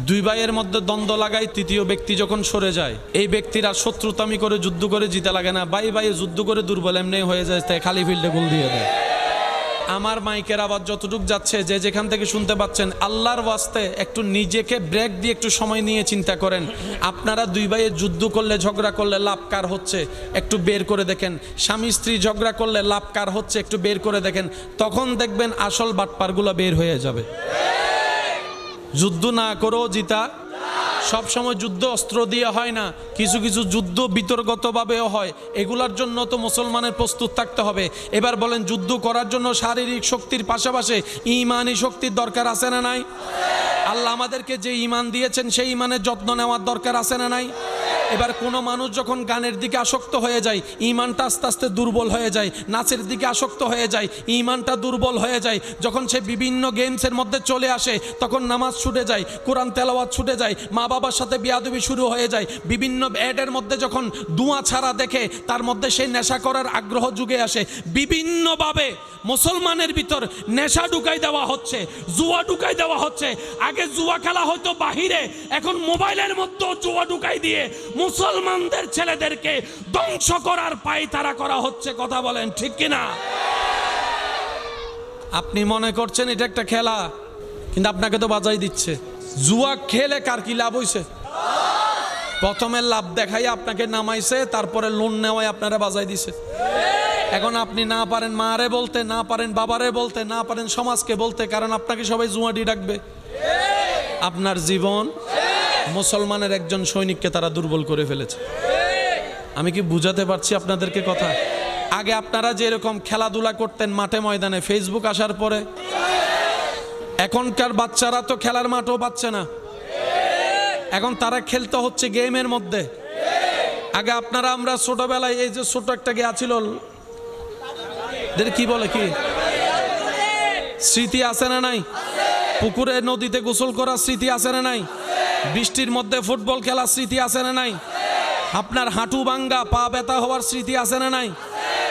দুই ভাইয়ের মধ্যে দ্বন্দ্ব লাগায়, তৃতীয় ব্যক্তি যখন সরে যায়, এই ব্যক্তিরা শত্রুতামি করে যুদ্ধ করে জিতে লাগে না, ভাই ভাই যুদ্ধ করে দুর্বল এমনি হয়ে যায়, তাই খালি ফিল্ডে গোল দিয়ে দেয়। আমার মাইকের আওয়াজ যতটুক যাচ্ছে, যে যেখান থেকে শুনতে পাচ্ছেন, আল্লাহর ওয়াস্তে একটু নিজেকে ব্রেক দিয়ে একটু সময় নিয়ে চিন্তা করেন। আপনারা দুই ভাইয়ে যুদ্ধ করলে, ঝগড়া করলে লাভ কার হচ্ছে একটু বের করে দেখেন। স্বামী স্ত্রী ঝগড়া করলে লাভ কার হচ্ছে একটু বের করে দেখেন। তখন দেখবেন আসল বাটপারগুলো বের হয়ে যাবে। যুদ্ধ না করেও জিতা, সব সময় যুদ্ধ অস্ত্র দিয়ে হয় না, কিছু কিছু যুদ্ধ বিতর্কতভাবেও হয়। এগুলার জন্য তো মুসলমানের প্রস্তুত থাকতে হবে। এবার বলেন, যুদ্ধ করার জন্য শারীরিক শক্তির পাশাপাশি ঈমানি শক্তির দরকার আছে না নাই? আল্লাহ আমাদেরকে যে ঈমান দিয়েছেন সেই ঈমানের যত্ন নেওয়ার দরকার আছে না নাই? এবার কোনো মানুষ যখন গানের দিকে আসক্ত হয়ে যায়, ঈমানটা আস্তে আস্তে দুর্বল হয়ে যায়। নাচের দিকে আসক্ত হয়ে যায়, ঈমানটা দুর্বল হয়ে যায়। যখন সে বিভিন্ন গেমসের মধ্যে চলে আসে, তখন নামাজ ছুটে যায়, কোরআন তেলাওয়াত ছুটে যায়, মা বাবার সাথে বিয়াদবি শুরু হয়ে যায়। বিভিন্ন অ্যাডের মধ্যে যখন দুয়া ছাড়া দেখে, তার মধ্যে সেই নেশা করার আগ্রহ যুগে আসে। বিভিন্নভাবে মুসলমানের ভিতর নেশা ঢুকাই দেওয়া হচ্ছে, জুয়া ঢুকাই দেওয়া হচ্ছে। আগে জুয়া খেলা হয়তো বাহিরে, এখন মোবাইলের মধ্যেও জুয়া ঢুকাই দিয়ে মুসলমানদের ছেলেদেরকে ধ্বংস করার পায়তারা করা হচ্ছে। কথা বলেন ঠিক কিনা? আপনি মনে করছেন এটা একটা খেলা, কিন্তু আপনাকে তো বাজাই দিচ্ছে। জুয়া খেলে কার কি লাভ হইছে? প্রথমে লাভ দেখাই আপনাকে নামাইছে, তারপরে লোন নেওয়ায় আপনারা বাজাই দিছে। এখন আপনি না পারেন মারে বলতে, না পারেন বাবারে বলতে, না পারেন সমাজকে বলতে, কারণ আপনাকে সবাই জুয়াডি ডাকবে। আপনার জীবন মুসলমানের একজন সৈনিককে তারা দুর্বল করে ফেলেছে। আমি কি বুঝাতে পারছি আপনাদেরকে কথা? আগে আপনারা যেরকম খেলাধুলা করতেন মাঠে ময়দানে, ফেসবুক আসার পরে এখনকার বাচ্চারা তো খেলার মাঠও পাচ্ছে না, এখন তারা খেলতে হচ্ছে গেমের মধ্যে। আগে আপনারা, আমরা ছোটবেলায় এই যে ছোট একটা গেয়া ছিল, কি বলে, কি স্মৃতি আছে না নাই? পুকুরে নদীতে গোসল করার স্মৃতি আছে না নাই? বৃষ্টির মধ্যে ফুটবল খেলার স্মৃতি আছে না নাই? আপনার হাঁটু ভাঙ্গা, পা ব্যথা হওয়ার স্মৃতি আছে না নাই?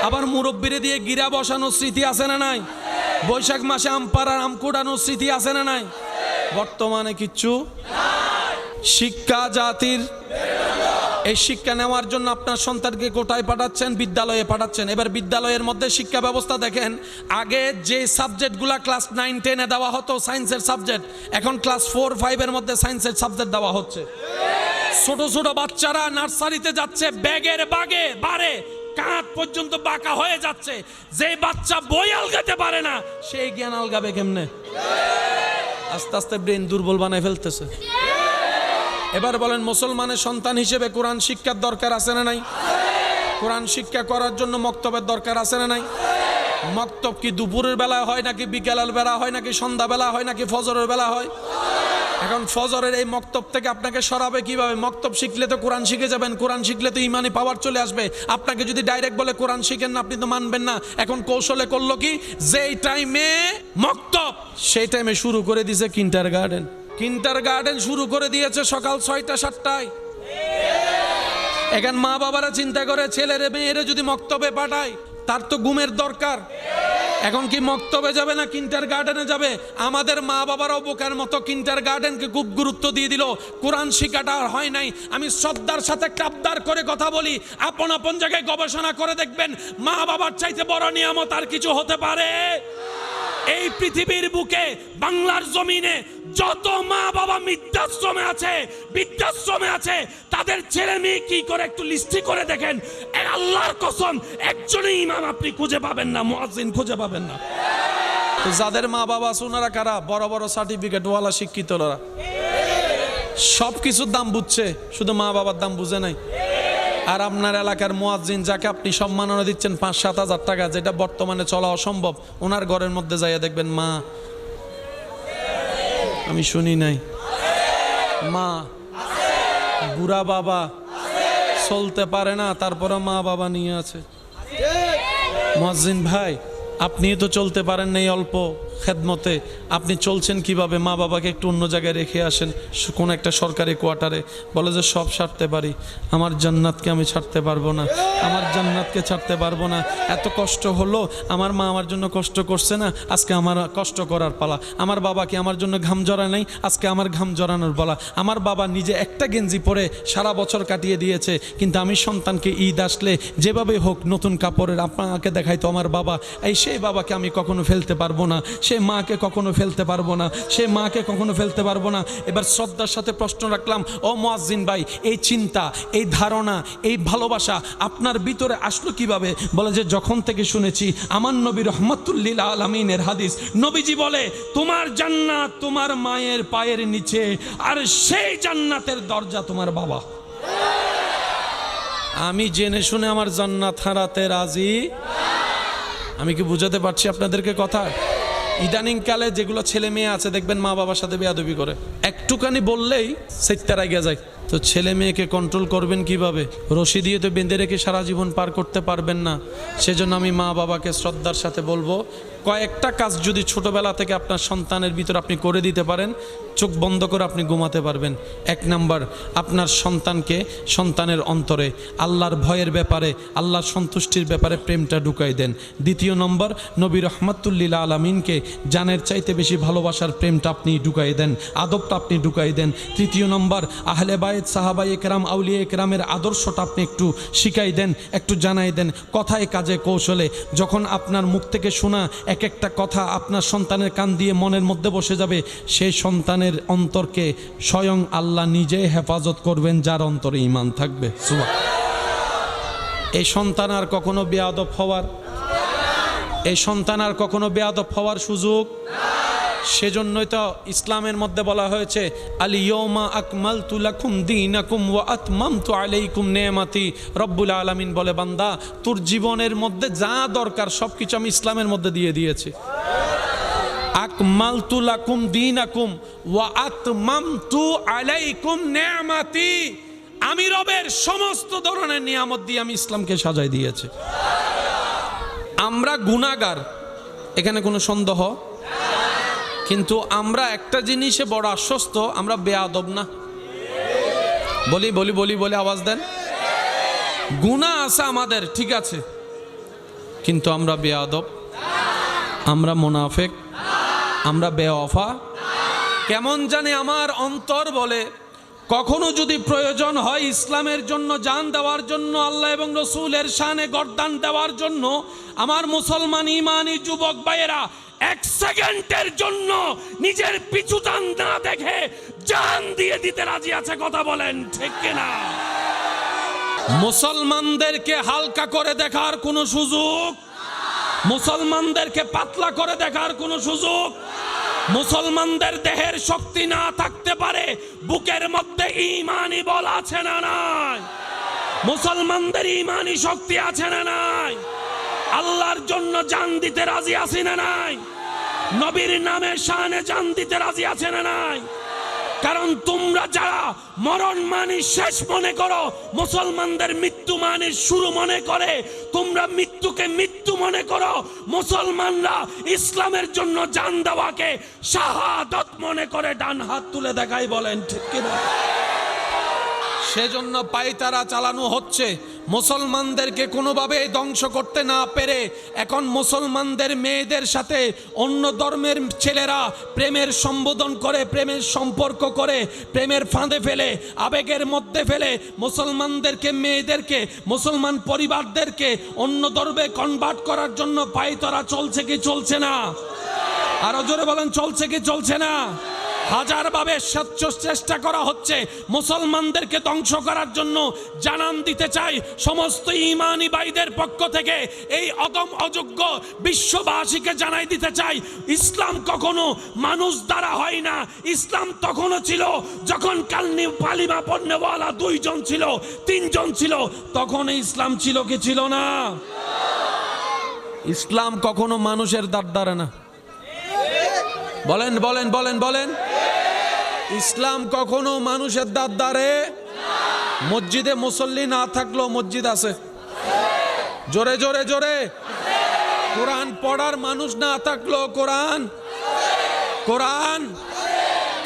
আবার মুরব্বিরে দিয়ে গিরা বসানোর স্মৃতি আছে না নাই? বৈশাখ মাসে আম পাড়ার আম কুড়ানোর স্মৃতি আছে না নাই? বর্তমানে কিচ্ছু। শিক্ষা জাতির, এই শিক্ষা নেওয়ার জন্য আপনার সন্তানকে কোথায় পাঠাচ্ছেন? বিদ্যালয়ে পাঠাচ্ছেন। এবার বিদ্যালয়ের মধ্যে শিক্ষা ব্যবস্থা দেখেন, আগে যে সাবজেক্টগুলা ক্লাস 9-10-এ দেওয়া হতো সায়েন্সের সাবজেক্ট, এখন ক্লাস 4-5-এর মধ্যে সায়েন্সের সাবজেক্ট দেওয়া হচ্ছে। ছোট ছোট বাচ্চারা নার্সারিতে যাচ্ছে, ব্যাগের বারে কাঁধ পর্যন্ত বাঁকা হয়ে যাচ্ছে। যে বাচ্চা বই আলগাতে পারে না, সেই জ্ঞান আলগাবে কেমনে? আস্তে আস্তে ব্রেন দুর্বল বানায় ফেলতেছে। এবার বলেন, মুসলমানের সন্তান হিসেবে কোরআন শিক্ষার দরকার আছে না নাই? কোরআন শিক্ষা করার জন্য মক্তবের দরকার আছে না নাই? মক্তব কি দুপুরের বেলায় হয় নাকি বিকেলের বেলা হয় নাকি সন্ধ্যা বেলা হয় নাকি ফজরের বেলা হয়? এখন ফজরের এই মক্তব থেকে আপনাকে সরাবে কিভাবে? মক্তব শিখলে তো কোরআন শিখে যাবেন, কোরআন শিখলে তো ইমানি পাওয়ার চলে আসবে। আপনাকে যদি ডাইরেক্ট বলে কোরআন শিখেন না, আপনি তো মানবেন না। এখন কৌশলে করলো কি, যেই টাইমে মক্তব সেই টাইমে শুরু করে দিয়েছে কিন্ডারগার্টেন। কিন্ডারগার্টেন শুরু করে দিয়েছে সকাল 6টা-7টায়। এখন মা বাবারা চিন্তা করে, ছেলেরে মেয়েরে যদি মক্তবে পাঠায়, তার তো ঘুমের দরকার। এখন কি মক্তবে যাবে না কিন্ডারগার্টেনে যাবে? আমাদের মা বাবারাও বোকার মতো কিন্ডারগার্টেনকে খুব গুরুত্ব দিয়ে দিল, কোরআন শিক্ষাটা আর হয় নাই। আমি শ্রদ্ধার সাথে আবদার করে কথা বলি, আপন আপন জায়গায় গবেষণা করে দেখবেন, মা বাবার চাইতে বড় নিয়ামত আর কিছু হতে পারে? এই পৃথিবীর বুকে, বাংলার জমিনে যত মা বাবা বৃদ্ধাশ্রমে আছে, তাদের ছেলে মেয়ে কি করে একটু লিস্টি করে দেখেন। আল্লাহর কসম, একজনই ইমাম আপনি খুঁজে পাবেন না, মুয়াজ্জিন খুঁজে পাবেন না। যাদের মা বাবা আছে ওনারা কারা? বড় বড় সার্টিফিকেট ওয়ালা শিক্ষিত লোকরা, সব কিছুর দাম বুঝছে, শুধু মা বাবার দাম বুঝে নাই। আর আপনার এলাকার মুয়াজ্জিন, যাকে আপনি সম্মাননা দিচ্ছেন 5-7 হাজার টাকা, যেটা বর্তমানে চলা অসম্ভব, ওনার ঘরের মধ্যে যাইয়া দেখবেন মা, আমি শুনি নাই, মা বুড়া বাবা চলতে পারে না, তারপরে মা বাবা নিয়ে আছে। মুয়াজ্জিন ভাই, আপনি তো চলতে পারেন নাই, অল্প খেদমতে আপনি চলছেন কিভাবে, মা বাবাকে একটু অন্য জায়গায় রেখে আসেন কোন একটা সরকারি কোয়ার্টারে, বলে যে সব ছাড়তে পারি, আমার জান্নাতকে আমি ছাড়তে পারবো না, আমার জান্নাতকে ছাড়তে পারবো না, এত কষ্ট হলো, আমার মা আমার জন্য কষ্ট করছে না, আজকে আমার কষ্ট করার পালা, আমার বাবাকে আমার জন্য ঘাম জড়ায় নাই, আজকে আমার ঘাম জড়ানোর পালা, আমার বাবা নিজে একটা গেঞ্জি পরে সারা বছর কাটিয়ে দিয়েছে, কিন্তু আমি সন্তানকে ঈদ আসলে যেভাবে হোক নতুন কাপড়ের আপনাকে দেখাইতো আমার বাবা, এই সেই বাবাকে আমি কখনো ফেলতে পারবো না, সে মাকে কখনো ফেলতে পারবো না, সে মাকে কখনো ফেলতে পারবো না। এবার শ্রদ্ধার সাথে প্রশ্ন রাখলাম, ও মুয়াজ্জিন ভাই, এই চিন্তা, এই ধারণা, এই ভালোবাসা আপনার ভিতরে আসলো কিভাবে? বলে যে যখন থেকে শুনেছি আমার নবী রহমাতুল লিল আলামিনের হাদিস, নবীজি বলে তোমার জান্নাত তোমার মায়ের পায়ের নিচে, আর সেই জান্নাতের দরজা তোমার বাবা। আমি জেনে শুনে আমার জান্নাত হারাতে রাজি। আমি কি বুঝাতে পারছি আপনাদেরকে কথা? ইদানিং কালে যেগুলো ছেলে মেয়ে আছে দেখবেন মা বাবার সাথে বেয়াদবি করে, একটুখানি বললেই সেটার আগে যায়। তো ছেলে মেয়েকে কন্ট্রোল করবেন কিভাবে? রশি দিয়ে তো বেঁধে রেখে সারা জীবন পার করতে পারবেন না। সেজন্য আমি মা বাবাকে শ্রদ্ধার সাথে বলবো, কয়েকটা কাজ যদি ছোটবেলা থেকে আপনার সন্তানের ভিতর আপনি করে দিতে পারেন, চোখ বন্ধ করে আপনি ঘুমাতে পারবেন। এক নাম্বার, আপনার সন্তানকে সন্তানের অন্তরে আল্লাহর ভয়ের ব্যাপারে, আল্লাহর সন্তুষ্টির ব্যাপারে প্রেমটা ঢুকাই দেন। দ্বিতীয় নম্বর, নবী রহমাতুল লিল আলামিনকে জানের চাইতে বেশি ভালোবাসার প্রেমটা আপনি ঢুকাই দেন, আদবটা আপনি ঢুকাই দেন। তৃতীয় নম্বর, আহলে বায়েত, সাহাবায়ে কেরাম, আউলিয়া কেরামের আদর্শটা আপনি একটু শিখাই দেন, একটু জানাই দেন, কথায় কাজে কৌশলে। যখন আপনার মুখ থেকে শোনা এক একটা কথা আপনার সন্তানের কান দিয়ে মনের মধ্যে বসে যাবে, সেই সন্তানের অন্তরকে স্বয়ং আল্লাহ নিজে হেফাজত করবেন, যার অন্তরে ঈমান থাকবে। এই সন্তান আর কখনো বেয়াদব হওয়ার, এই সন্তান আর কখনো বেয়াদব হওয়ার সুযোগ। সেজন্যই তো ইসলামের মধ্যে বলা হয়েছে, আল ইয়াউমা আকমালতু লাকুম দীনাকুম ওয়া আতমামতু আলাইকুম নিয়ামাতি। রব্বুল আলামিন বলে, বান্দা তোর জীবনের মধ্যে যা দরকার সবকিছু আমি ইসলামের মধ্যে দিয়ে দিয়েছি। আকমালতু লাকুম দীনাকুম ওয়া আতমামতু আলাইকুম নিয়ামাতি। আমি রবের সমস্ত ধরনের নিয়ামত দিয়ে আমি ইসলামকে সাজাই দিয়েছি। আমরা গুনাহগার, এখানে কোনো সন্দেহ, কিন্তু আমরা একটা জিনিসে বড় আশ্বস্ত, আমরা বেয়াদব না। বলি বলি বলি বলে আওয়াজ দেন। গুনাহ আছে আমাদের, ঠিক আছে, কিন্তু আমরা বেয়াদব, আমরা মুনাফিক, আমরা বেওয়াফা। কেমন জানে আমার অন্তর বলে, কখনো যদি প্রয়োজন হয় ইসলামের জন্য জান দেওয়ার জন্য, আল্লাহ এবং রসুলের শানে গর্দান দেওয়ার জন্য, আমার মুসলমান ইমানি যুবক ভাইয়েরা এক সেকেন্ডের জন্য নিজের পিছুটান না দেখে জান দিয়ে দিতে রাজি আছে। কথা বলেন ঠিক কিনা? মুসলমানদেরকে হালকা করে দেখার কোনো সুযোগ, মুসলমানদেরকে পাতলা করে দেখার কোনো সুযোগ, মুসলমানদের দেহের শক্তি না থাকতে পারে, বুকের মধ্যে ঈমানি বল আছে না নাই? মুসলমানদের ঈমানি শক্তি আছে না নাই? আল্লাহর জন্য জান দিতে রাজি আছি না নাই? নবীর নামে শানে জান দিতে রাজি আছে না নাই? কারণ তোমরা যারা মরণ মানি শেষ মনে করো, মুসলমানদের মৃত্যু মানি শুরু মনে করে, তোমরা মৃত্যুকে মৃত্যু মনে করো, মুসলমানরা ইসলামের জন্য জান দেওয়াকে শাহাদাত মনে করে। ডান হাত তুলে দেখাই, বলেন ঠিক কিনা? সেজন্য পায়তারা চালানো হচ্ছে মুসলমানদেরকে কোনোভাবে ধ্বংস করতে না পেরে। এখন মুসলমানদের মেয়েদের সাথে অন্য ধর্মের ছেলেরা প্রেমের সম্বোধন করে, প্রেমের সম্পর্ক করে, প্রেমের ফাঁদে ফেলে, আবেগের মধ্যে ফেলে মুসলমানদেরকে, মেয়েদেরকে, মুসলমান পরিবারদেরকে অন্য ধর্মে কনভার্ট করার জন্য পায়তারা চলছে কি চলছে না? আরো জোরে বলেন, চলছে কি চলছে না? হাজার ভাবে চেষ্টা করা হচ্ছে মুসলমানদেরকে ধ্বংস করার জন্য। জানান দিতে চাই সমস্ত ঈমানি ভাইদের পক্ষ থেকে, এই অদম অযোগ্য বিশ্ববাসীকে জানাই দিতে চাই, ইসলাম কখনো মানুষ দ্বারা হয় না। ইসলাম তখনও ছিল যখন কালিমা পড়নেওয়ালা 2 জন ছিল, 3 জন ছিল, তখন ইসলাম ছিল কি ছিল না? ইসলাম কখনো মানুষের দ্বারা না। বলেন বলেন বলেন বলেন, ইসলাম কখনো মানুষের দ্বারে। মসজিদে মুসল্লি না থাকলেও মসজিদ আছে, জোরে জোরে জোরে। কোরআন পড়ার মানুষ না থাকলেও কোরআন কোরআন।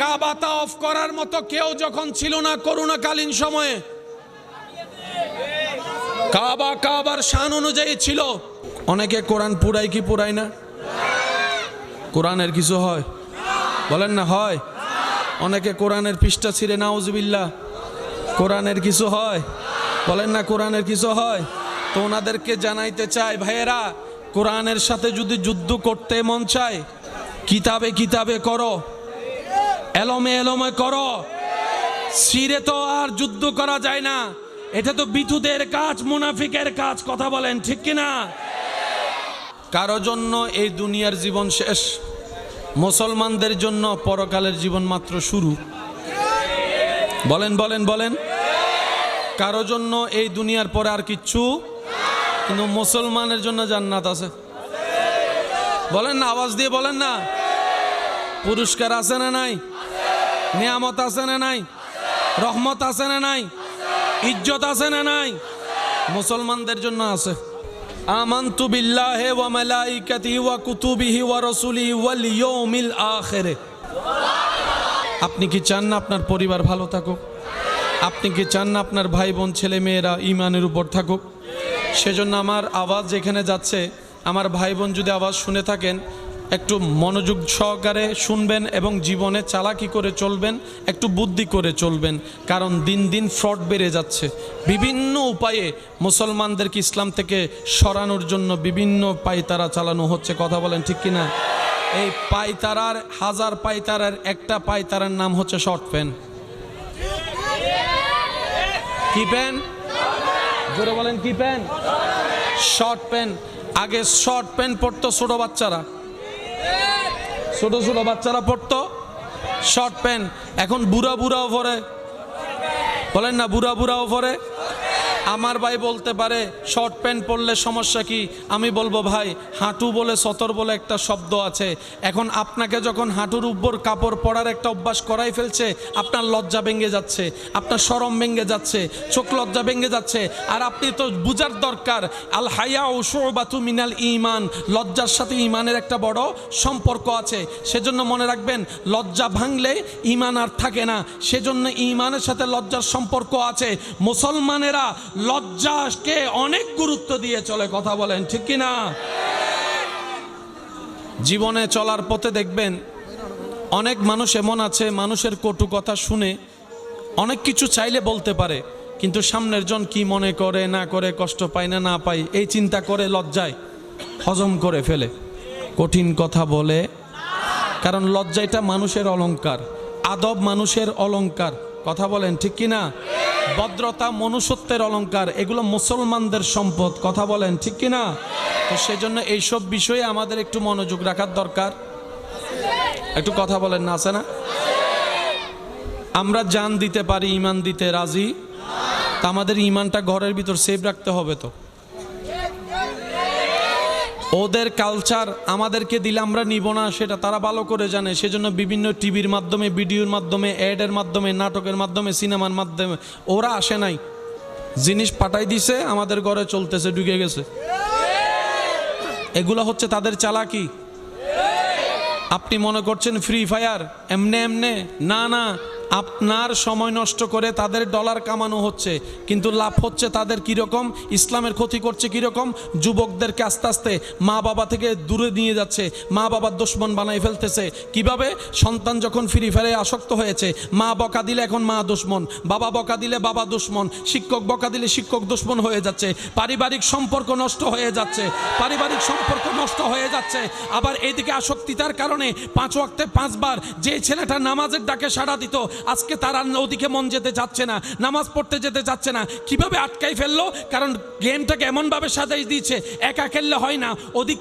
কাবা তাওয়াফ করার মতো কেউ যখন ছিল না করোনাকালীন সময়ে, কাবার শান অনুযায়ী ছিল। অনেকে কোরআন পুরাই কি পুরাই না? কোরআনের কিছু হয়? বলেন না হয়? অনেকে কোরআনের পৃষ্ঠা ছিঁড়ে নাউজুবিল্লাহ। কোরআনের কিছু হয়? বলেন না কোরআনের কিছু হয়? তো ওনাদেরকে জানাইতে চাই, ভাইয়েরা, কোরআনের সাথে যদি যুদ্ধ করতে মন চায়, কিতাবে কিতাবে করো, এলমে এলমে করো। সিরে তো আর যুদ্ধ করা যায় না। এটা তো বিতুদের কাজ, মুনাফিকের কাজ। কথা বলেন ঠিক কিনা? কারো জন্য এই দুনিয়ার জীবন শেষ, মুসলমানদের জন্য পরকালের জীবন মাত্র শুরু। বলেন বলেন বলেন। কারো জন্য এই দুনিয়ার পরে আর কিচ্ছু, কিন্তু মুসলমানের জন্য জান্নাত আছে। বলেন না, আওয়াজ দিয়ে বলেন না। পুরস্কার আছে না নাই? নিয়ামত আছে না নাই? রহমত আছে না নাই? ইজ্জত আছে না নাই? মুসলমানদের জন্য আছে। আমানতু বিল্লাহি ওয়া মালাইকাতিহি ওয়া কুতুবিহি ওয়া রাসূলিহি ওয়াল ইয়াউমিল আখির। আপনি কি চান না আপনার পরিবার ভালো থাকুক? আপনি কি চান না আপনার ভাই বোন ছেলে মেয়েরা ঈমানের উপর থাকুক? সেজন্য আমার আওয়াজ যেখানে যাচ্ছে, আমার ভাই বোন যদি আওয়াজ শুনে থাকেন, একটু মনোযোগ সহকারে শুনবেন এবং জীবনে চালাকি করে চলবেন, একটু বুদ্ধি করে চলবেন। কারণ দিন দিন ফ্রড বেড়ে যাচ্ছে। বিভিন্ন উপায়ে মুসলমানদেরকে ইসলাম থেকে সরানোর জন্য বিভিন্ন পায়তারা চালানো হচ্ছে। কথা বলেন ঠিক কিনা? এই পায়তারার, হাজার পায়তারার একটা পায়তারার নাম হচ্ছে শর্ট প্যান্ট। কি প্যান্ট? জোরে বলেন কি প্যান্ট? Short pant. আগে শর্ট প্যান্ট পরতো ছোট বাচ্চারা, ছোট ছোট বাচ্চারা পরতো শর্ট প্যান্ট। এখন বুড়া বুড়াও পরে। বলেন না, বুড়া বুড়াও পরে। আমার ভাই বলতে পারে শর্ট প্যান্ট পরলে সমস্যা কি? আমি বলবো ভাই, হাঁটু বলে সতর বলে একটা শব্দ আছে। এখন আপনাকে যখন হাঁটুর উপর কাপড় পরার একটা অভ্যাস করাই ফেলছে, আপনার লজ্জা ভেঙে যাচ্ছে, আপনার শরম ভেঙে যাচ্ছে, চোখ লজ্জা ভেঙে যাচ্ছে। আর আপনি তো বুঝার দরকার, আল হায়াউ শুবাতু মিনাল ঈমান, লজ্জার সাথে ঈমানের একটা বড় সম্পর্ক আছে। সেজন্য মনে রাখবেন, লজ্জা ভাঙলে ঈমান আর থাকে না। সেজন্য ঈমানের সাথে লজ্জার সম্পর্ক আছে। মুসলমানেরা লজ্জাকে অনেক গুরুত্ব দিয়ে চলে। কথা বলেন ঠিক কিনা? জীবনে চলার পথে দেখবেন অনেক মানুষ এমন আছে, মানুষের কটু কথা শুনে অনেক কিছু চাইলে বলতে পারে, কিন্তু সামনের জন কি মনে করে না করে, কষ্ট পায় না না পায়, এই চিন্তা করে লজ্জায় হজম করে ফেলে, কঠিন কথা বলে। কারণ লজ্জা এটা মানুষের অলংকার, আদব মানুষের অলংকার। কথা বলেন ঠিক কিনা? ভদ্রতা মনুষ্যত্বের অলংকার, এগুলো মুসলমানদের সম্পদ। কথা বলেন ঠিক কিনা? তো সেজন্য এইসব বিষয়ে আমাদের একটু মনোযোগ রাখার দরকার। একটু কথা বলেন না, আছে না? আমরা জান দিতে পারি, ঈমান দিতে রাজি, তা আমাদের ঈমানটা ঘরের ভিতর সেভ রাখতে হবে। তো ওদের কালচার আমাদেরকে দিলে আমরা নিব না, সেটা তারা ভালো করে জানে। সেজন্য বিভিন্ন টিভির মাধ্যমে, ভিডিওর মাধ্যমে, অ্যাডের মাধ্যমে, নাটকের মাধ্যমে, সিনেমার মাধ্যমে ওরা আসে নাই, জিনিস পাঠাই দিছে, আমাদের ঘরে চলতেছে, ঢুকে গেছে। এগুলো হচ্ছে তাদের চালাকি। আপনি মনে করছেন ফ্রি ফায়ার এমনে এমনে? না না, আপনার সময় নষ্ট করে তাদের ডলার কামানো হচ্ছে, কিন্তু লাভ হচ্ছে তাদের কীরকম? ইসলামের ক্ষতি করছে কীরকম? যুবকদেরকে আস্তে আস্তে মা বাবা থেকে দূরে নিয়ে যাচ্ছে, মা বাবার দুশমন বানাই ফেলতেছে। কিভাবে? সন্তান যখন ফ্রি ফায়ারে আসক্ত হয়েছে, মা বকা দিলে এখন মা দুশমন, বাবা বকা দিলে বাবা দুশমন, শিক্ষক বকা দিলে শিক্ষক দুশমন হয়ে যাচ্ছে, পারিবারিক সম্পর্ক নষ্ট হয়ে যাচ্ছে, পারিবারিক সম্পর্ক নষ্ট হয়ে যাচ্ছে। আবার এইদিকে আসক্তিতার কারণে 5 ওয়াক্তে 5 বার যে ছেলেটা নামাজের ডাকে সাড়া দিত, আজকে তারা ওদিকে মন যেতে চাচ্ছে না, নামাজ পড়তে যেতে চাচ্ছে না। কিভাবে আটকাই ফেললো? কারণ গেমটাকে এমনভাবে সাজাই দিয়েছে, একা খেললে হয় না, ওদিক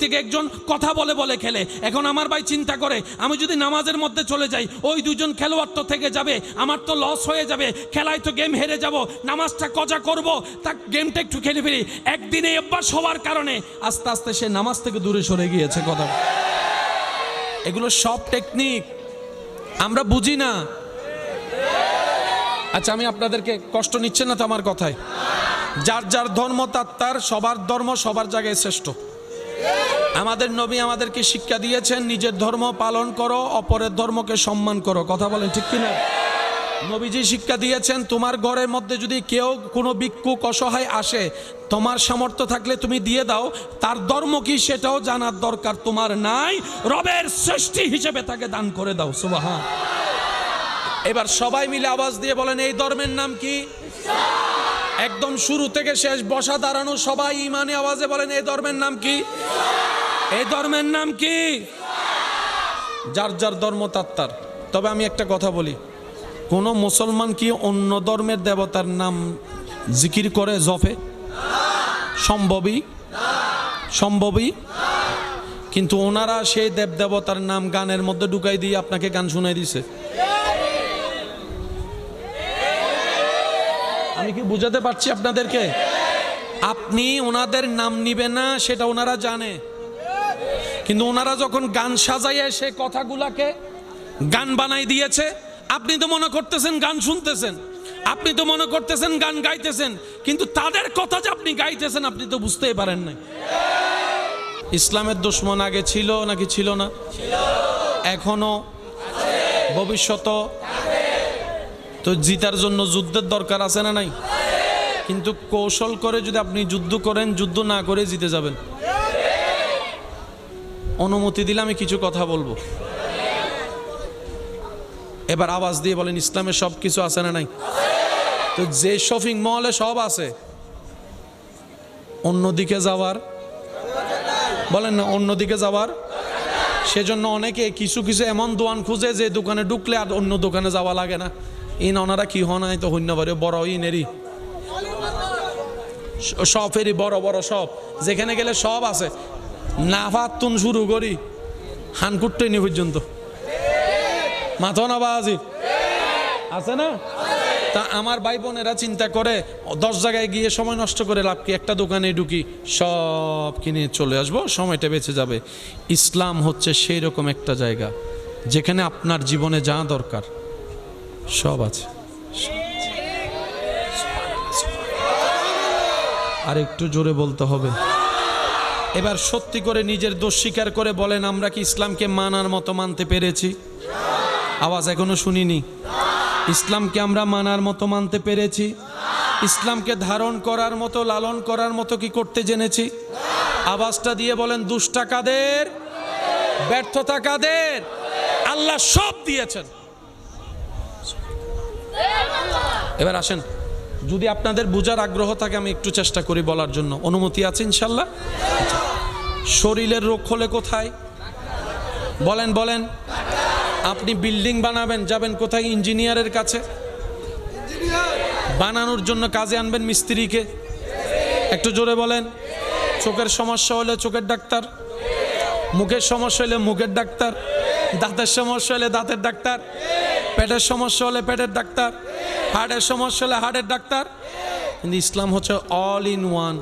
থেকে একজন কথা বলে বলে খেলে। এখন আমার ভাই চিন্তা করে, আমি যদি নামাজের মধ্যে চলে যাই, ওই দুজন খেলোয়াড় তো থেকে যাবে, আমার তো লস হয়ে যাবে, খেলায় তো গেম হেরে যাব, নামাজটা কজা করব, তা গেমটা একটু খেলে ফেলি। একদিনে অভ্যাস হওয়ার কারণে আস্তে আস্তে সে নামাজ থেকে দূরে সরে গিয়েছে। কথা, এগুলো সব টেকনিক আমরা বুঝি না। আচ্ছা, আমি আপনাদেরকে কষ্ট নিচ্ছেন না তো আমার কথায়? যার যার ধর্ম তার, সবার ধর্ম সবার জায়গায় শ্রেষ্ঠ। আমাদের নবী আমাদেরকে শিক্ষা দিয়েছেন, নিজের ধর্ম পালন করো, অপরের ধর্মকে সম্মান করো। কথা বলেন ঠিক কিনা? নবীজি শিক্ষা দিয়েছেন, তোমার ঘরের মধ্যে যদি কেউ কোনো ভিক্ষুক অসহায় আসে, তোমার সামর্থ্য থাকলে তুমি দিয়ে দাও। তার ধর্ম কি সেটাও জানার দরকার তোমার নাই, রবের সৃষ্টি হিসেবে তাকে দান করে দাও। সুবহান। এবার সবাই মিলে আওয়াজ দিয়ে বলেন, এই ধর্মের নাম কি? একদম শুরু থেকে শেষ, বসা দাঁড়ানো সবাই ইমানে আওয়াজে বলেন, এই ধর্মের নাম কি? এই ধর্মের নাম কি? যার যার ধর্ম তার। তবে আমি একটা কথা বলি, কোন মুসলমান কি অন্য ধর্মের দেবতার নাম জিকির করে জপে? সম্ভবই। কিন্তু ওনারা সেই দেব দেবতার নাম গানের মধ্যে ঢুকাই দিয়ে আপনাকে গান শুনাই দিছে। আমি কি বুঝাতে পারছি আপনাদেরকে? আপনি ওনাদের নাম নিবেন না সেটা ওনারা জানে, কিন্তু ওনারা যখন গান সাজাইয়ে সে কথাগুলাকে গান বানাই দিয়েছে, আপনি তো মনে করতেছেন গান শুনতেছেন, আপনি তো মনে করতেছেন গান গাইতেছেন, কিন্তু তাদের কথা যে আপনি গাইতেছেন আপনি তো বুঝতেই পারেন না। ইসলামের দুশমন আগে ছিল নাকি ছিল না? এখনো, ভবিষ্যতে। তো জিতার জন্য যুদ্ধের দরকার আছে না নাই? কিন্তু কৌশল করে যদি আপনি যুদ্ধ করেন, যুদ্ধ না করে জিতে যাবেন। অনুমতি দিলে আমি কিছু কথা বলবো। এবার আওয়াজ দিয়ে বলেন, ইসলামে সব কিছু আছে না নাই? তো যে শপিং মলে সব আছে, অন্যদিকে যাওয়ার, বলেন না, অন্যদিকে যাওয়ার। সেজন্য অনেকে কিছু কিছু এমন দোকান খুঁজে যে দোকানে ঢুকলে আর অন্য দোকানে যাওয়া লাগে না। ইন ওনারা কি হনাই তো হইন্য পারে, বড় ইনেরই সবেরই বড় বড় সব, যেখানে গেলে সব আছে। নাফাতুন শুরু করি হানকুট্টনি পর্যন্ত মাথা না বাজি আছে না? তা আমার ভাই বোনেরা চিন্তা করে 10 জায়গায় গিয়ে সময় নষ্ট করে লাভ কি? একটা দোকানে ঢুকি, সব কিনে চলে আসবো, সময়টা বেঁচে যাবে। ইসলাম হচ্ছে সেই রকম একটা জায়গা যেখানে আপনার জীবনে যা দরকার সব আছে। আর একটু জোরে বলতে হবে। এবার সত্যি করে নিজের দোষ স্বীকার করে বলেন, আমরা কি ইসলামকে মানার মতো মানতে পেরেছি? আওয়াজ এখনো শুনিনি। ইসলামকে আমরা মানার মতো মানতে পেরেছি? ইসলামকে ধারণ করার মতো, লালন করার মতো কি করতে জেনেছি? আওয়াজটা দিয়ে বলেন, দুষ্টা কাদের, ব্যর্থতা কাদের? আল্লাহ সব দিয়েছেন। এবার আসেন, যদি আপনাদের বুঝার আগ্রহ থাকে আমি একটু চেষ্টা করি বলার জন্য। অনুমতি আছে ইনশাল্লাহ? শরীরের রোগ হলে কোথায়? বলেন বলেন। আপনি বিল্ডিং বানাবেন, যাবেন কোথায়? ইঞ্জিনিয়ারের কাছে। বানানোর জন্য কাজে আনবেন মিস্ত্রিকে। একটু জোরে বলেন। চোখের সমস্যা হলে চোখের ডাক্তার, মুখের সমস্যা হলে মুখের ডাক্তার, দাঁতের সমস্যা হলে দাঁতের ডাক্তার, পেটের সমস্যা হলে পেটের ডাক্তার, হার্টের সমস্যা হলে হার্টের ডাক্তার। কিন্তু ইসলাম হচ্ছে অল ইন ওয়ান।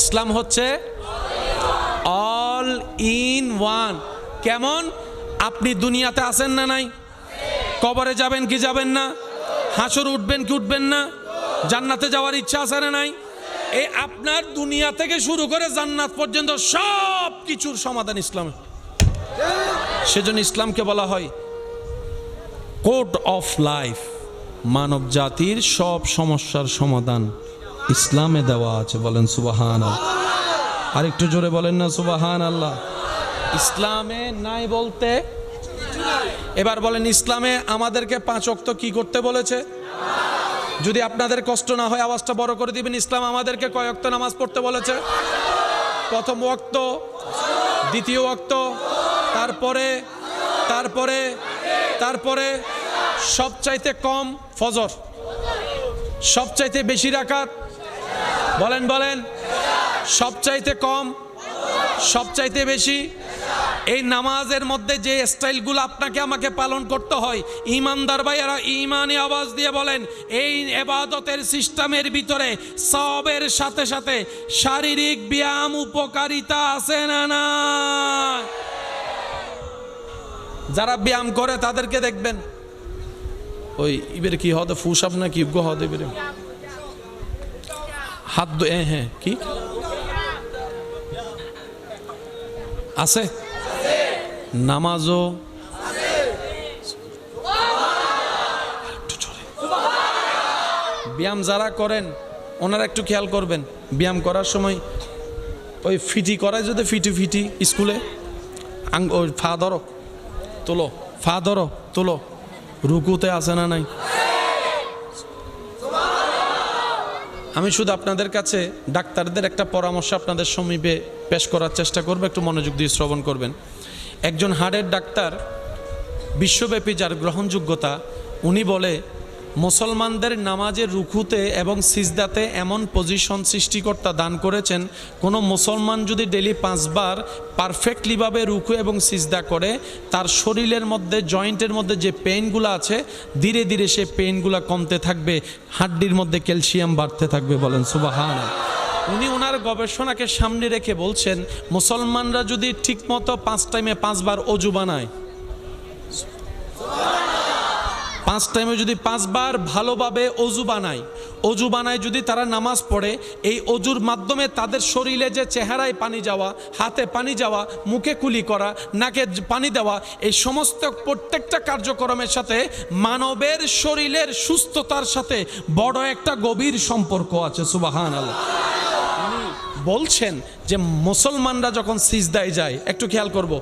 ইসলাম হচ্ছে অল ইন ওয়ান। কেমন? আপনি দুনিয়াতে আছেন না নাই? কবরে যাবেন কি যাবেন না? হাসর উঠবেন কি উঠবেন না? জান্নাতে যাওয়ার ইচ্ছা আছে না নাই? এই আপনার দুনিয়া থেকে শুরু করে জান্নাত পর্যন্ত সব কিছুর সমাধান ইসলামে। সেজন্য ইসলামকে বলা হয় কোড অফ লাইফ। মানব জাতির সব সমস্যার সমাধান ইসলামে দেওয়া আছে। বলেন সুবহানাল্লাহ। আর একটু জোরে বলেন না সুবহানাল্লাহ। ইসলামে নাই বলতে। এবার বলেন, ইসলামে আমাদেরকে 5 ওয়াক্ত কি করতে বলেছে? যদি আপনাদের কষ্ট না হয় আওয়াজটা বড় করে দিবেন। ইসলাম আমাদেরকে কয় ওয়াক্ত নামাজ পড়তে বলেছে? প্রথম ওয়াক্ত, দ্বিতীয় ওয়াক্ত, তারপরে তারপরে তারপরে সবচাইতে কম ফজর, সবচাইতে বেশি রাকাত। বলেন বলেন। সবচাইতে কম, সবচাইতে বেশি। এই নামাজের মধ্যে যে স্টাইলগুলো আপনাকে আমাকে পালন করতে হয়, ইমানদার ভাইয়েরা ইমানি আওয়াজ দিয়ে বলেন, এই ইবাদতের সিস্টেমের ভিতরে সবের সাথে সাথে শারীরিক ব্যায়াম উপকারিতা আছে না না? যারা ব্যায়াম করে তাদেরকে দেখবেন ওই ইবের কি হতে ফুসাব না কি গো হতে বেরে হাত হ্যাঁ কি আছে? নামাজও ব্যায়াম যারা করেন ওনারা একটু খেয়াল করবেন, ব্যায়াম করার সময় ওই ফিটি করায় যদি ফিটি স্কুলে ওই ফা ধরো তোলো, ফা ধরো তোলো, রুকুতে আছে না নাই? আমি শুধু আপনাদের কাছে ডাক্তারদের একটা পরামর্শ আপনাদের সমীপে পেশ করার চেষ্টা করব, একটু মনোযোগ দিয়ে শ্রবণ করবেন। একজন হার্টের ডাক্তার, বিশ্বব্যাপী যার গ্রহণযোগ্যতা, উনি বলে মুসলমানদের নামাজের রুকুতে এবং সিজদাতে এমন পজিশন সৃষ্টিকর্তা দান করেছেন, কোনো মুসলমান যদি ডেলি 5 বার পারফেক্টলিভাবে রুকু এবং সিজদা করে, তার শরীরের মধ্যে জয়েন্টের মধ্যে যে পেইনগুলো আছে ধীরে ধীরে সে পেইনগুলো কমতে থাকবে, হাড্ডির মধ্যে ক্যালসিয়াম বাড়তে থাকবে। বলেন সুবহানাল্লাহ। উনি ওনার গবেষণাকে সামনে রেখে বলছেন, মুসলমানরা যদি ঠিকমতো 5 টাইমে 5 বার অজু বানায়, 5 টাইমে যদি 5 বার ভালোভাবে অজু বানায় যদি তারা নামাজ পড়ে, এই অজুর মাধ্যমে তাদের শরীরে যে চেহারায় পানি যাওয়া, হাতে পানি যাওয়া, মুখে কুলি করা, নাকে পানি দেওয়া, এই সমস্ত প্রত্যেকটা কার্যক্রমের সাথে মানবের শরীরের সুস্থতার সাথে বড় একটা গভীর সম্পর্ক আছে। সুবহানাল্লাহ। বলছেন যে মুসলমানরা যখন সিজদায় যায়, একটু খেয়াল করব,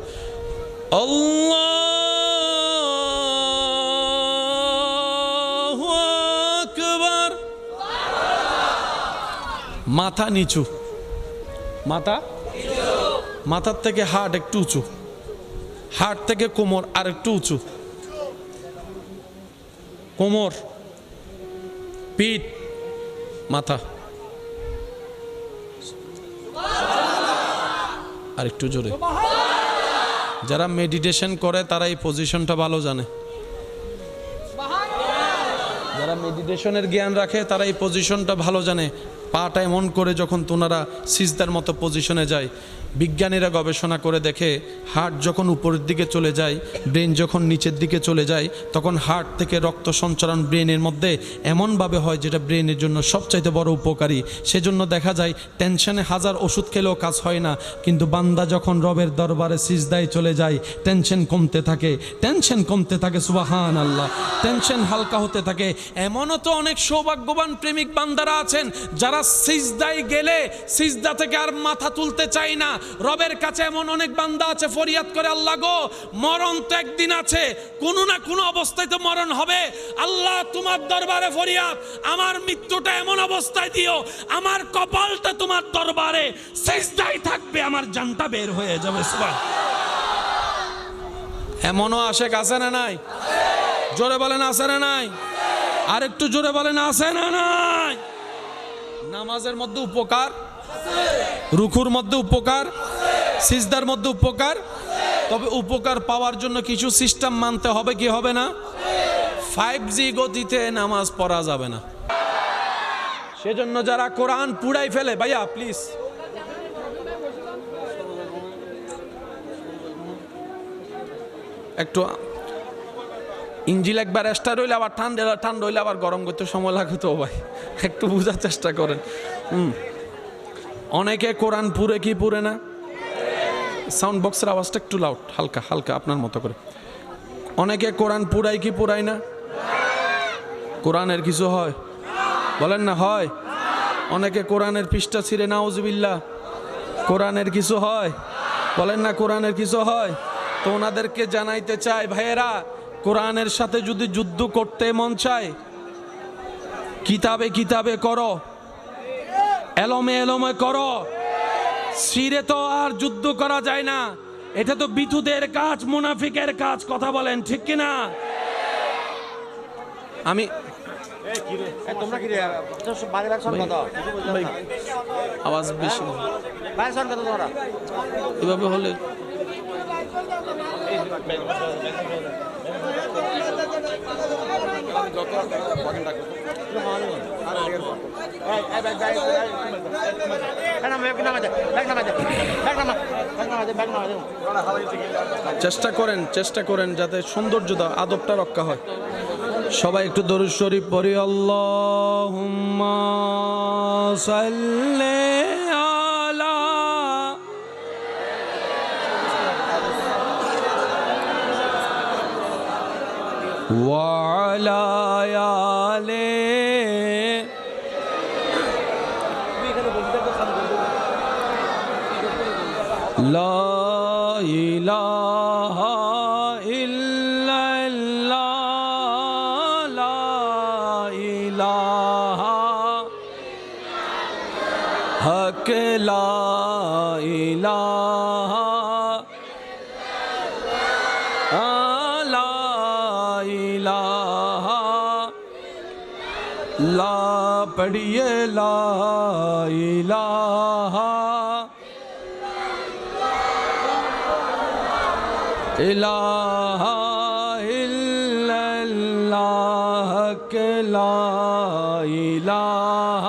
আল্লাহু আকবার, মাথা নিচু, মাথার থেকে হার্ট একটু উঁচু, হার্ট থেকে কোমর আর একটু উঁচু, কোমর, পিঠ, মাথা আর একটু জোরে। যারা মেডিটেশন করে তারা এই পজিশনটা ভালো জানে, যারা মেডিটেশনের জ্ঞান রাখে তারা এই পজিশনটা ভালো জানে। পাটা এমন করে যখন তোনারা সিজদার মতো পজিশনে যায়, বিজ্ঞানীরা গবেষণা করে দেখে হার্ট যখন উপরের দিকে চলে যায়, ব্রেন যখন নিচের দিকে চলে যায়, তখন হার্ট থেকে রক্ত সঞ্চালন ব্রেনের মধ্যে এমনভাবে হয় যেটা ব্রেনের জন্য সবচাইতে বড় উপকারী। সেজন্য দেখা যায় টেনশনে 1000 ওষুধ খেলেও কাজ হয় না, কিন্তু বান্দা যখন রবের দরবারে সিজদায় চলে যায় টেনশন কমতে থাকে। সুবহানাল্লাহ। টেনশন হালকা হতে থাকে। এমনও তো অনেক সৌভাগ্যবান প্রেমিক বান্দারা আছেন যারা সিজদায় গেলে সিজদা থেকে আর মাথা তুলতে চায় না। রবের কাছে এমন অনেক বান্দা আছে ফরিয়াদ করে, আল্লাহ গো, মরণ তো একদিন আছে, কোনো না কোনো অবস্থায় তো মরণ হবে, আল্লাহ তোমার দরবারে ফরিয়াদ, আমার মৃত্যুটা এমন অবস্থায় দিও, আমার কপালটা তোমার দরবারে সিজদায় থাকবে, আমার জানটা বের হয়ে যাবে। এমনও আশেক আছে না নাই? জোরে বলেন আছে না নাই? আর একটু জোরে বলেন আছে না নাই? নামাজের মধ্যে উপকার, রুকুর মধ্যে উপকার, সিজদার মধ্যে উপকার, তবে উপকার পাওয়ার জন্য কিছু সিস্টেম মানতে হবে কি হবে না? 5G গতিতে নামাজ পড়া যাবে না। সেজন্য যারা কোরআন পুড়াই ফেলে, ভাইয়া প্লিজ একটু, ইঞ্জিল একবার স্টার হইলে আবার ঠান্ডা হইলে আবার গরম করতে সময় লাগে তো ভাই, একটু বোঝার চেষ্টা করেন। অনেকে কোরআন পুরে কি পুরে না? সাউন্ড বক্সের আওয়াজটা একটু লাউড, হালকা আপনার মতো করে। অনেকে কোরআন পুরাই কি পুরাই না? কোরআনের কিছু হয়? বলেন না হয়? অনেকে কোরআনের পৃষ্ঠা ছিঁড়ে, নাউজুবিল্লাহ, কোরআনের কিছু হয়? বলেন না কোরআনের কিছু হয়? তো ওনাদেরকে জানাইতে চাই, ভাইয়েরা, কোরআনের সাথে যদি যুদ্ধ করতে মন চায়, কিতাবে করো, এলমে করো। সিরে তো আর যুদ্ধ করা যায় না, এটা তো বিতুদের কাজ, মুনাফিকের কাজ। কথা বলেন ঠিক কিনা? আমি আওয়াজ বেশি এভাবে হলে চেষ্টা করেন যাতে সৌন্দর্যতা, আদবটা রক্ষা হয়। সবাই একটু দরুদ শরীফ পড়ি। আল্লাহুম্মা সাল্লি আলা وعلى آله لا إله إلا الله لا إله حق لا إله لا إله لا पढ़िए لا إله إله إلا الله के لا إله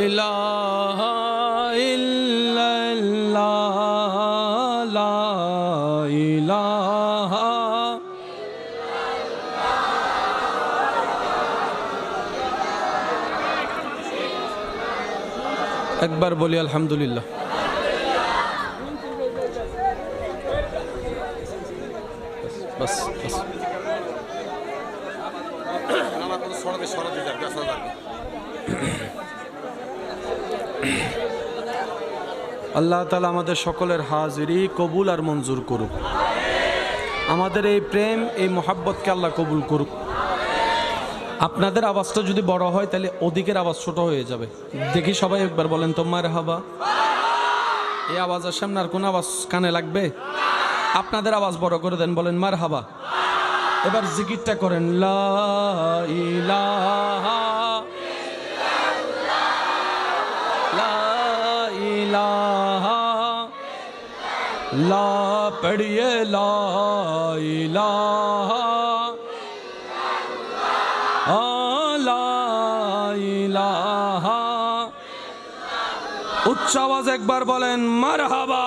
إله إلا الله لا إله একবার বলি আলহামদুলিল্লাহ। बस बस আল্লাহ তাআলা আমাদের সকলের হাজিরি কবুল আর মঞ্জুর করুক। আমাদের এই প্রেম এই মোহাব্বতকে আল্লাহ কবুল করুক। আপনাদের আওয়াজটা যদি বড় হয় তাহলে ওদিকের আওয়াজ ছোট হয়ে যাবে। দেখি সবাই একবার বলেন তো মারহাবা। এই আওয়াজের সামনে আর কোন আওয়াজ কানে লাগবে? আপনাদের আওয়াজ বড় করে দেন, বলেন মারহাবা। এবার জিকিরটা করেন লা ইলাহা লা ইলাহা লা পড়িয়ে লা ইলাহা লা ইলাহা। উচ্চ আওয়াজ একবার বলেন মারহাবা।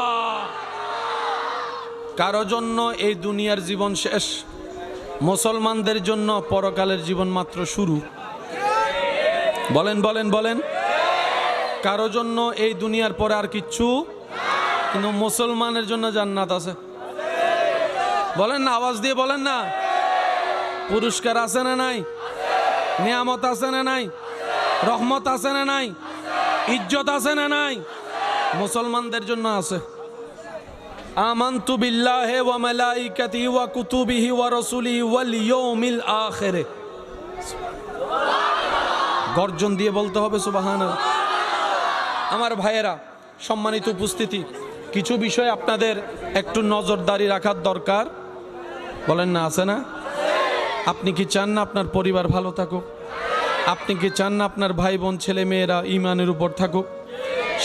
কারো জন্য এই দুনিয়ার জীবন শেষ, মুসলমানদের জন্য পরকালের জীবন মাত্র শুরু। বলেন বলেন বলেন। কারো জন্য এই দুনিয়ার পরে আর কিচ্ছু, কিন্তু মুসলমানের জন্য জান্নাত আছে। বলেন না, আওয়াজ দিয়ে বলেন না। পুরস্কার আছে না নাই? নিয়ামত আছে না নাই? রহমত আছে না নাই? ইজ্জত আছে না নাই? মুসলমানদের জন্য আছে। আমানতু বিল্লাহি ওয়া মালাইকাতিহি ওয়া কুতুবিহি ওয়া রাসূলিহি ওয়াল ইয়াউমিল আখির। গর্জন দিয়ে বলতে হবে সুবহানাল্লাহ। আমার ভাইয়েরা, সম্মানিত উপস্থিতি, কিছু বিষয় আপনাদের একটু নজরদারি রাখার দরকার। বলেন না, আছে না? আপনি কি চান না আপনার পরিবার ভালো থাকুক? আপনি কি চান না আপনার ভাই বোন ছেলে মেয়েরা ঈমানের উপর থাকুক?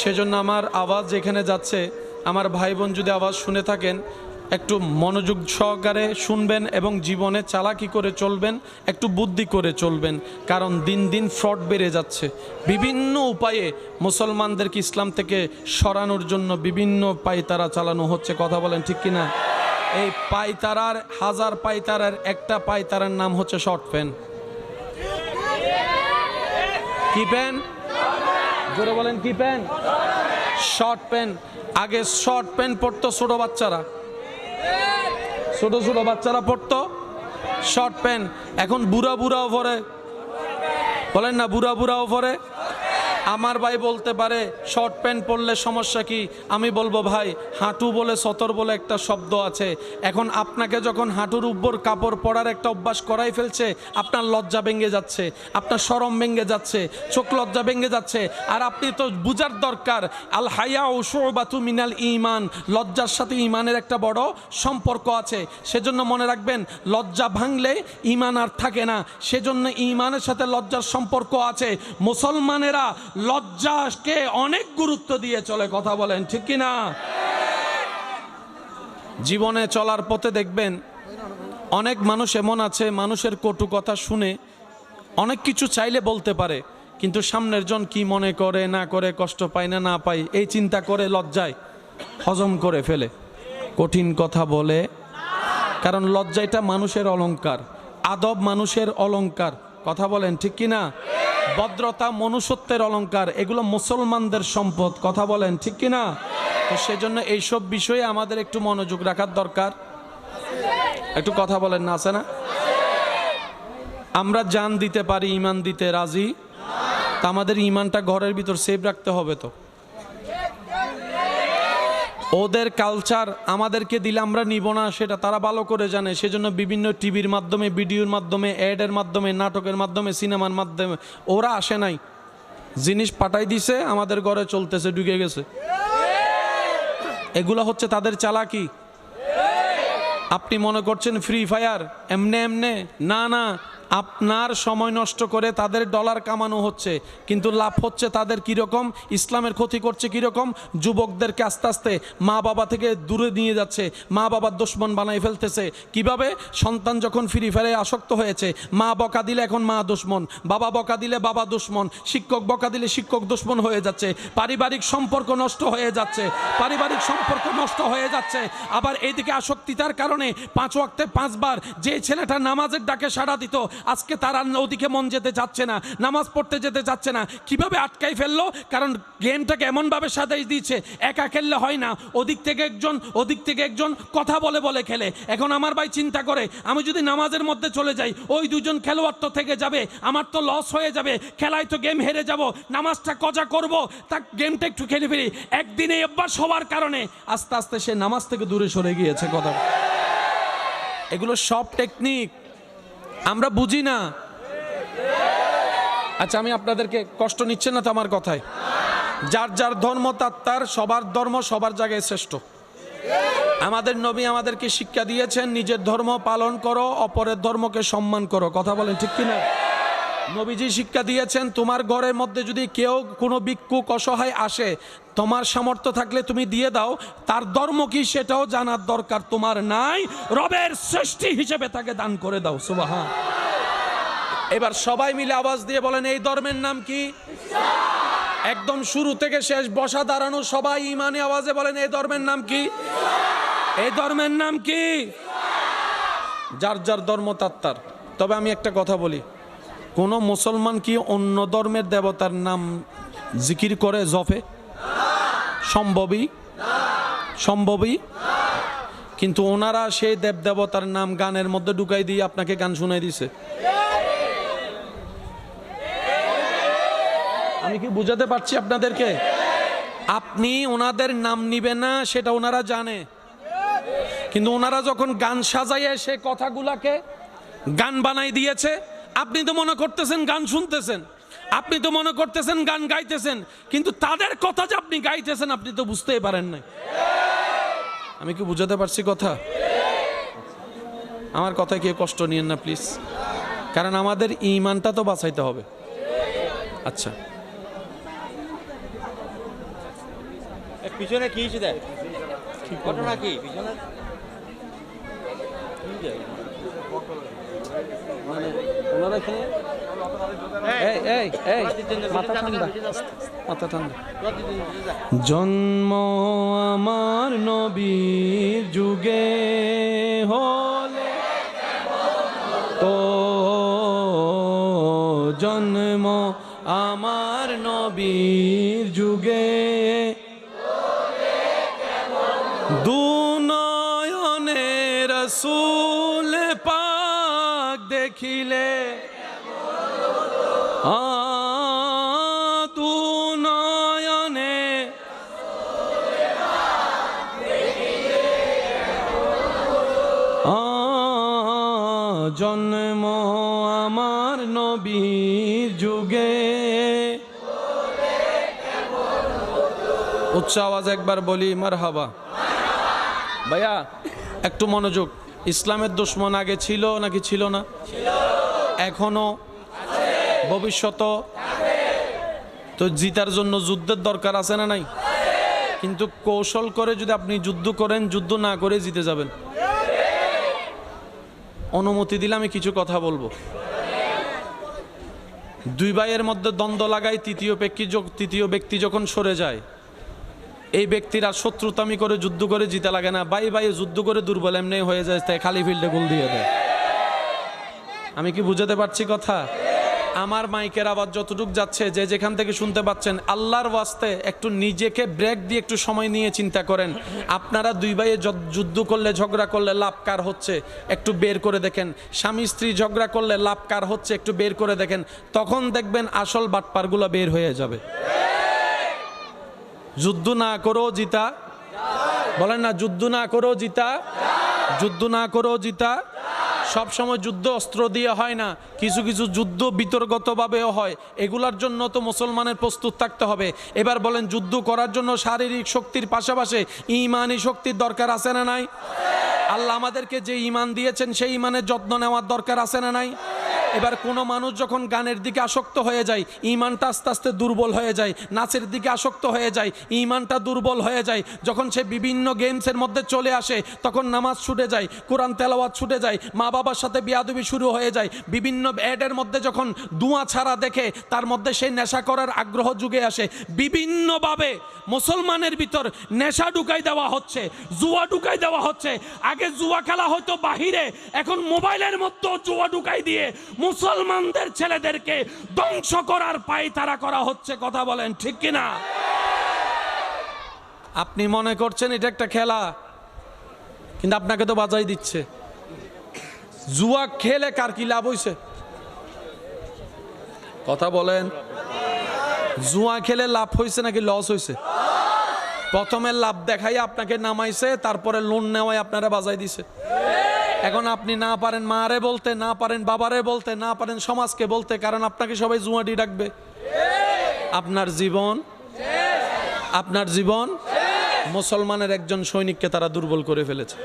সেজন্য আমার আওয়াজ যেখানে যাচ্ছে, আমার ভাই বোন যদি আওয়াজ শুনে থাকেন, একটু মনোযোগ সহকারে শুনবেন এবং জীবনে চালাকি করে চলবেন, একটু বুদ্ধি করে চলবেন। কারণ দিন দিন ফ্রড বেড়ে যাচ্ছে। বিভিন্ন উপায়ে মুসলমানদেরকে ইসলাম থেকে সরানোর জন্য বিভিন্ন পায়তারা চালানো হচ্ছে। কথা বলেন ঠিক কিনা? এই পায়তারার, হাজার পায়তারার একটা পায়তারার নাম হচ্ছে শর্ট প্যান। কি প্যান? জোরে বলেন, কি প্যান? Short pan. আগে শর্ট প্যান্ট পরতো ছোট বাচ্চারা, ছোট ছোট বাচ্চারা পরতো শর্ট প্যান্ট। এখন বুড়া বুড়াও পরে। বলেন না, বুড়া বুড়াও পরে। আমার ভাই বলতে পারে শর্ট প্যান্ট পরলে সমস্যা কি? আমি বলবো ভাই, হাঁটু বলে সতর বলে একটা শব্দ আছে। এখন আপনাকে যখন হাঁটুর উপর কাপড় পরার একটা অভ্যাস করাই ফেলছে, আপনার লজ্জা ভেঙে যাচ্ছে, আপনার শরম ভেঙে যাচ্ছে, চোখ লজ্জা ভেঙে যাচ্ছে। আর আপনি তো বুঝার দরকার, আল হায়া ও শুবাতু মিনাল ঈমান, লজ্জার সাথে ঈমানের একটা বড় সম্পর্ক আছে। সেজন্য মনে রাখবেন, লজ্জা ভাঙলে ঈমান আর থাকে না। সেজন্য ঈমানের সাথে লজ্জার সম্পর্ক আছে। মুসলমানেরা লজ্জাকে অনেক গুরুত্ব দিয়ে চলে। কথা বলেন ঠিক কি না? জীবনে চলার পথে দেখবেন অনেক মানুষ এমন আছে, মানুষের কটু কথা শুনে অনেক কিছু চাইলে বলতে পারে, কিন্তু সামনের জন কি মনে করে না করে, কষ্ট পায় না না পায়, এই চিন্তা করে লজ্জায় হজম করে ফেলে, কঠিন কথা বলে। কারণ লজ্জাটা মানুষের অলংকার, আদব মানুষের অলংকার। কথা বলেন ঠিক কি না? ভদ্রতা মনুষ্যত্বের অলংকার, এগুলো মুসলমানদের সম্পদ। কথা বলেন ঠিক কি না? তো সেজন্য এইসব বিষয়ে আমাদের একটু মনোযোগ রাখার দরকার। একটু কথা বলেন না, আছে না? আমরা জান দিতে পারি, ইমান দিতে রাজি, তা আমাদের ইমানটা ঘরের ভিতর সেভ রাখতে হবে। তো ওদের কালচার আমাদেরকে দিলে আমরা নিব না, সেটা তারা ভালো করে জানে। সেজন্য বিভিন্ন টিভির মাধ্যমে, ভিডিওর মাধ্যমে, অ্যাডের মাধ্যমে, নাটকের মাধ্যমে, সিনেমার মাধ্যমে ওরা আসে নাই, জিনিস পাঠাই দিছে, আমাদের ঘরে চলতেছে, ঢুকে গেছে। এগুলো হচ্ছে তাদের চালাকি। আপনি মনে করছেন ফ্রি ফায়ার এমনে এমনে, না না, আপনার সময় নষ্ট করে তাদের ডলার কামানো হচ্ছে, কিন্তু লাভ হচ্ছে তাদের কীরকম? ইসলামের ক্ষতি করছে কীরকম? যুবকদেরকে আস্তে আস্তে মা বাবা থেকে দূরে নিয়ে যাচ্ছে, মা বাবার দুশমন বানাই ফেলতেছে। কিভাবে? সন্তান যখন ফ্রি ফায়ারে আসক্ত হয়েছে, মা বকা দিলে এখন মা দুশমন, বাবা বকা দিলে বাবা দুশমন, শিক্ষক বকা দিলে শিক্ষক দুশমন হয়ে যাচ্ছে, পারিবারিক সম্পর্ক নষ্ট হয়ে যাচ্ছে, পারিবারিক সম্পর্ক নষ্ট হয়ে যাচ্ছে। আবার এইদিকে আসক্তিতার কারণে 5 ওয়াক্তে 5 বার যে ছেলেটা নামাজের ডাকে সাড়া দিত, আজকে তারা ওদিকে মন যেতে যাচ্ছে না, নামাজ পড়তে যেতে যাচ্ছে না। কিভাবে আটকাই ফেললো? কারণ গেমটাকে এমনভাবে সাজাই দিয়েছে, একা খেললে হয় না, ওদিক থেকে একজন কথা বলে বলে খেলে। এখন আমার ভাই চিন্তা করে, আমি যদি নামাজের মধ্যে চলে যাই, ওই দুজন খেলোয়াড় তো থেকে যাবে, আমার তো লস হয়ে যাবে, খেলায় তো গেম হেরে যাব, নামাজটা কজা করব, তা গেমটা একটু খেলে ফেলি। একদিনে অভ্যাস হওয়ার কারণে আস্তে আস্তে সে নামাজ থেকে দূরে সরে গিয়েছে। কথা, এগুলো সব টেকনিক, আমরা বুঝি না। আচ্ছা, আমি আপনাদেরকে কষ্ট নিচ্ছেন না তো আমার কথায়? যার যার ধর্ম তার, সবার ধর্ম সবার জায়গায় শ্রেষ্ঠ। আমাদের নবী আমাদেরকে শিক্ষা দিয়েছেন, নিজের ধর্ম পালন করো, অপরের ধর্মকে সম্মান করো। কথা বলেন ঠিক কিনা? নবীজি শিক্ষা দিয়েছেন, তোমার ঘরের মধ্যে যদি কেউ কোনো ভিক্ষুক অসহায় আসে, তোমার সামর্থ্য থাকলে তুমি দিয়ে দাও, তার ধর্ম কি সেটাও জানার দরকার তোমার নাই, রবের সৃষ্টি হিসেবে তাকে দান করে দাও। সুবহান। এবার সবাই মিলে আওয়াজ দিয়ে বলেন, এই ধর্মের নাম কি? একদম শুরু থেকে শেষ, বসা দাঁড়ানো সবাই ইমানি আওয়াজে বলেন, এই ধর্মের নাম কি? এই ধর্মের নাম কি? যার যার ধর্ম তার। তবে আমি একটা কথা বলি, কোন মুসলমান কি অন্য ধর্মের দেবতার নাম জিকির করে জপে? সম্ভবই। কিন্তু ওনারা সেই দেব দেবতার নাম গানের মধ্যে ঢুকাই দিয়ে আপনাকে গান শুনাই দিছে। আমি কি বুঝাতে পারছি আপনাদেরকে? আপনি ওনাদের নাম নিবেন না সেটা ওনারা জানে, কিন্তু ওনারা যখন গান সাজাইয়ে সে কথাগুলাকে গান বানাই দিয়েছে, আপনি তো মনে করতেছেন গান শুনতেছেন, আপনি তো মনে করতেছেন গান গাইতেছেন, কিন্তু তাদের কথা যে আপনি গাইতেছেন আপনি তো বুঝতেই পারেন না। আমি কি বুঝাতে পারছি কথা? আমার কথায় কেউ কষ্ট নিয়েন না প্লিজ, কারণ আমাদের ঈমানটা তো বাঁচাইতে হবে। আচ্ছা, পিছনে কি হয়েছে দেখ, ঘটনা কি পিছনে? জন্ম আমার নবীর যুগে হলে তো, জন্ম আমার নবীর যুগে, দুনয়নে রাসূল পাক দেখিলে, দুনয়নে জন্ম আমার নবীর যুগে। উচ্চ আওয়াজ একবার বলি মারহাবা। ভাইয়া একটু মনোযোগ। ইসলামের দুশমন আগে ছিল নাকি ছিল না? এখনো, ভবিষ্যৎ। তো জিতার জন্য যুদ্ধের দরকার আছে না নাই? কিন্তু কৌশল করে যদি আপনি যুদ্ধ করেন, যুদ্ধ না করে জিতে যাবেন। অনুমতি দিলে আমি কিছু কথা বলবো। দুই ভাইয়ের মধ্যে দ্বন্দ্ব লাগায় তৃতীয় ব্যক্তি যখন সরে যায়, এই ব্যক্তিরা শত্রুতামি করে যুদ্ধ করে জিতে লাগে না, ভাই যুদ্ধ করে দুর্বল এমনি হয়ে যায়, তাই খালি ফিল্ডে গোল দিয়ে দেয়। আমি কি বুঝাতে পারছি কথা? আমার মাইকের আওয়াজ যতটুক যাচ্ছে, যে যেখান থেকে শুনতে পাচ্ছেন, আল্লাহর ওয়াস্তে একটু নিজেকে ব্রেক দিয়ে একটু সময় নিয়ে চিন্তা করেন। আপনারা দুই ভাইয়ে যুদ্ধ করলে, ঝগড়া করলে লাভ কার হচ্ছে একটু বের করে দেখেন। স্বামী স্ত্রী ঝগড়া করলে লাভ কার হচ্ছে একটু বের করে দেখেন। তখন দেখবেন আসল বাটপারগুলো বের হয়ে যাবে। যুদ্ধ না করেও জিতা, বলেন না, যুদ্ধ না করেও জিতা, যুদ্ধ না করেও জিতা। সব সময় যুদ্ধ অস্ত্র দিয়ে হয় না, কিছু কিছু যুদ্ধ বিতর্কতভাবেও হয়। এগুলার জন্য তো মুসলমানের প্রস্তুত থাকতে হবে। এবার বলেন, যুদ্ধ করার জন্য শারীরিক শক্তির পাশাপাশি ঈমানি শক্তির দরকার আছে না নাই? আল্লাহ আমাদেরকে যে ঈমান দিয়েছেন সেই ঈমানের যত্ন নেওয়ার দরকার আছে না নাই? এবার কোনো মানুষ যখন গানের দিকে আসক্ত হয়ে যায়, ঈমানটা আস্তে আস্তে দুর্বল হয়ে যায়। নাচের দিকে আসক্ত হয়ে যায়, ঈমানটা দুর্বল হয়ে যায়। যখন সে বিভিন্ন গেমসের মধ্যে চলে আসে, তখন নামাজ ছুটে যায়, কোরআন তেলাওয়াত ছুটে যায়, মা বাবার সাথে বিয়াদবি শুরু হয়ে যায়। বিভিন্ন অ্যাডের মধ্যে যখন দুয়া ছাড়া দেখে, তার মধ্যে সেই নেশা করার আগ্রহ যুগে আসে। বিভিন্নভাবে মুসলমানের ভিতর নেশা ঢুকাই দেওয়া হচ্ছে, জুয়া ঢুকাই দেওয়া হচ্ছে। আগে জুয়া খেলা হয়তো বাহিরে, এখন মোবাইলের মধ্যেও জুয়া ঢুকাই দিয়ে মুসলমানদের ছেলেদেরকে ধ্বংস করার পায়তারা করা হচ্ছে। কথা বলেন ঠিক কিনা? আপনি মনে করছেন এটা একটা খেলা, কিন্তু আপনাকে তো বাজাই দিচ্ছে। জুয়া খেলে কার কি লাভ হইছে? কথা বলেন, জুয়া খেলে লাভ হইছে নাকি লস হইছে? প্রথমে লাভ দেখাই আপনাকে নামাইছে, তারপরে লোন নেওয়ায় আপনারা বাজাই দিছে। এখন আপনি না পারেন মারে বলতে, না পারেন বাবারে বলতে, না পারেন সমাজকে বলতে, কারণ আপনাকে সবাই জুয়াডি ডাকবে। আপনার জীবন, আপনার জীবন মুসলমানের একজন সৈনিককে তারা দুর্বল করে ফেলেছে।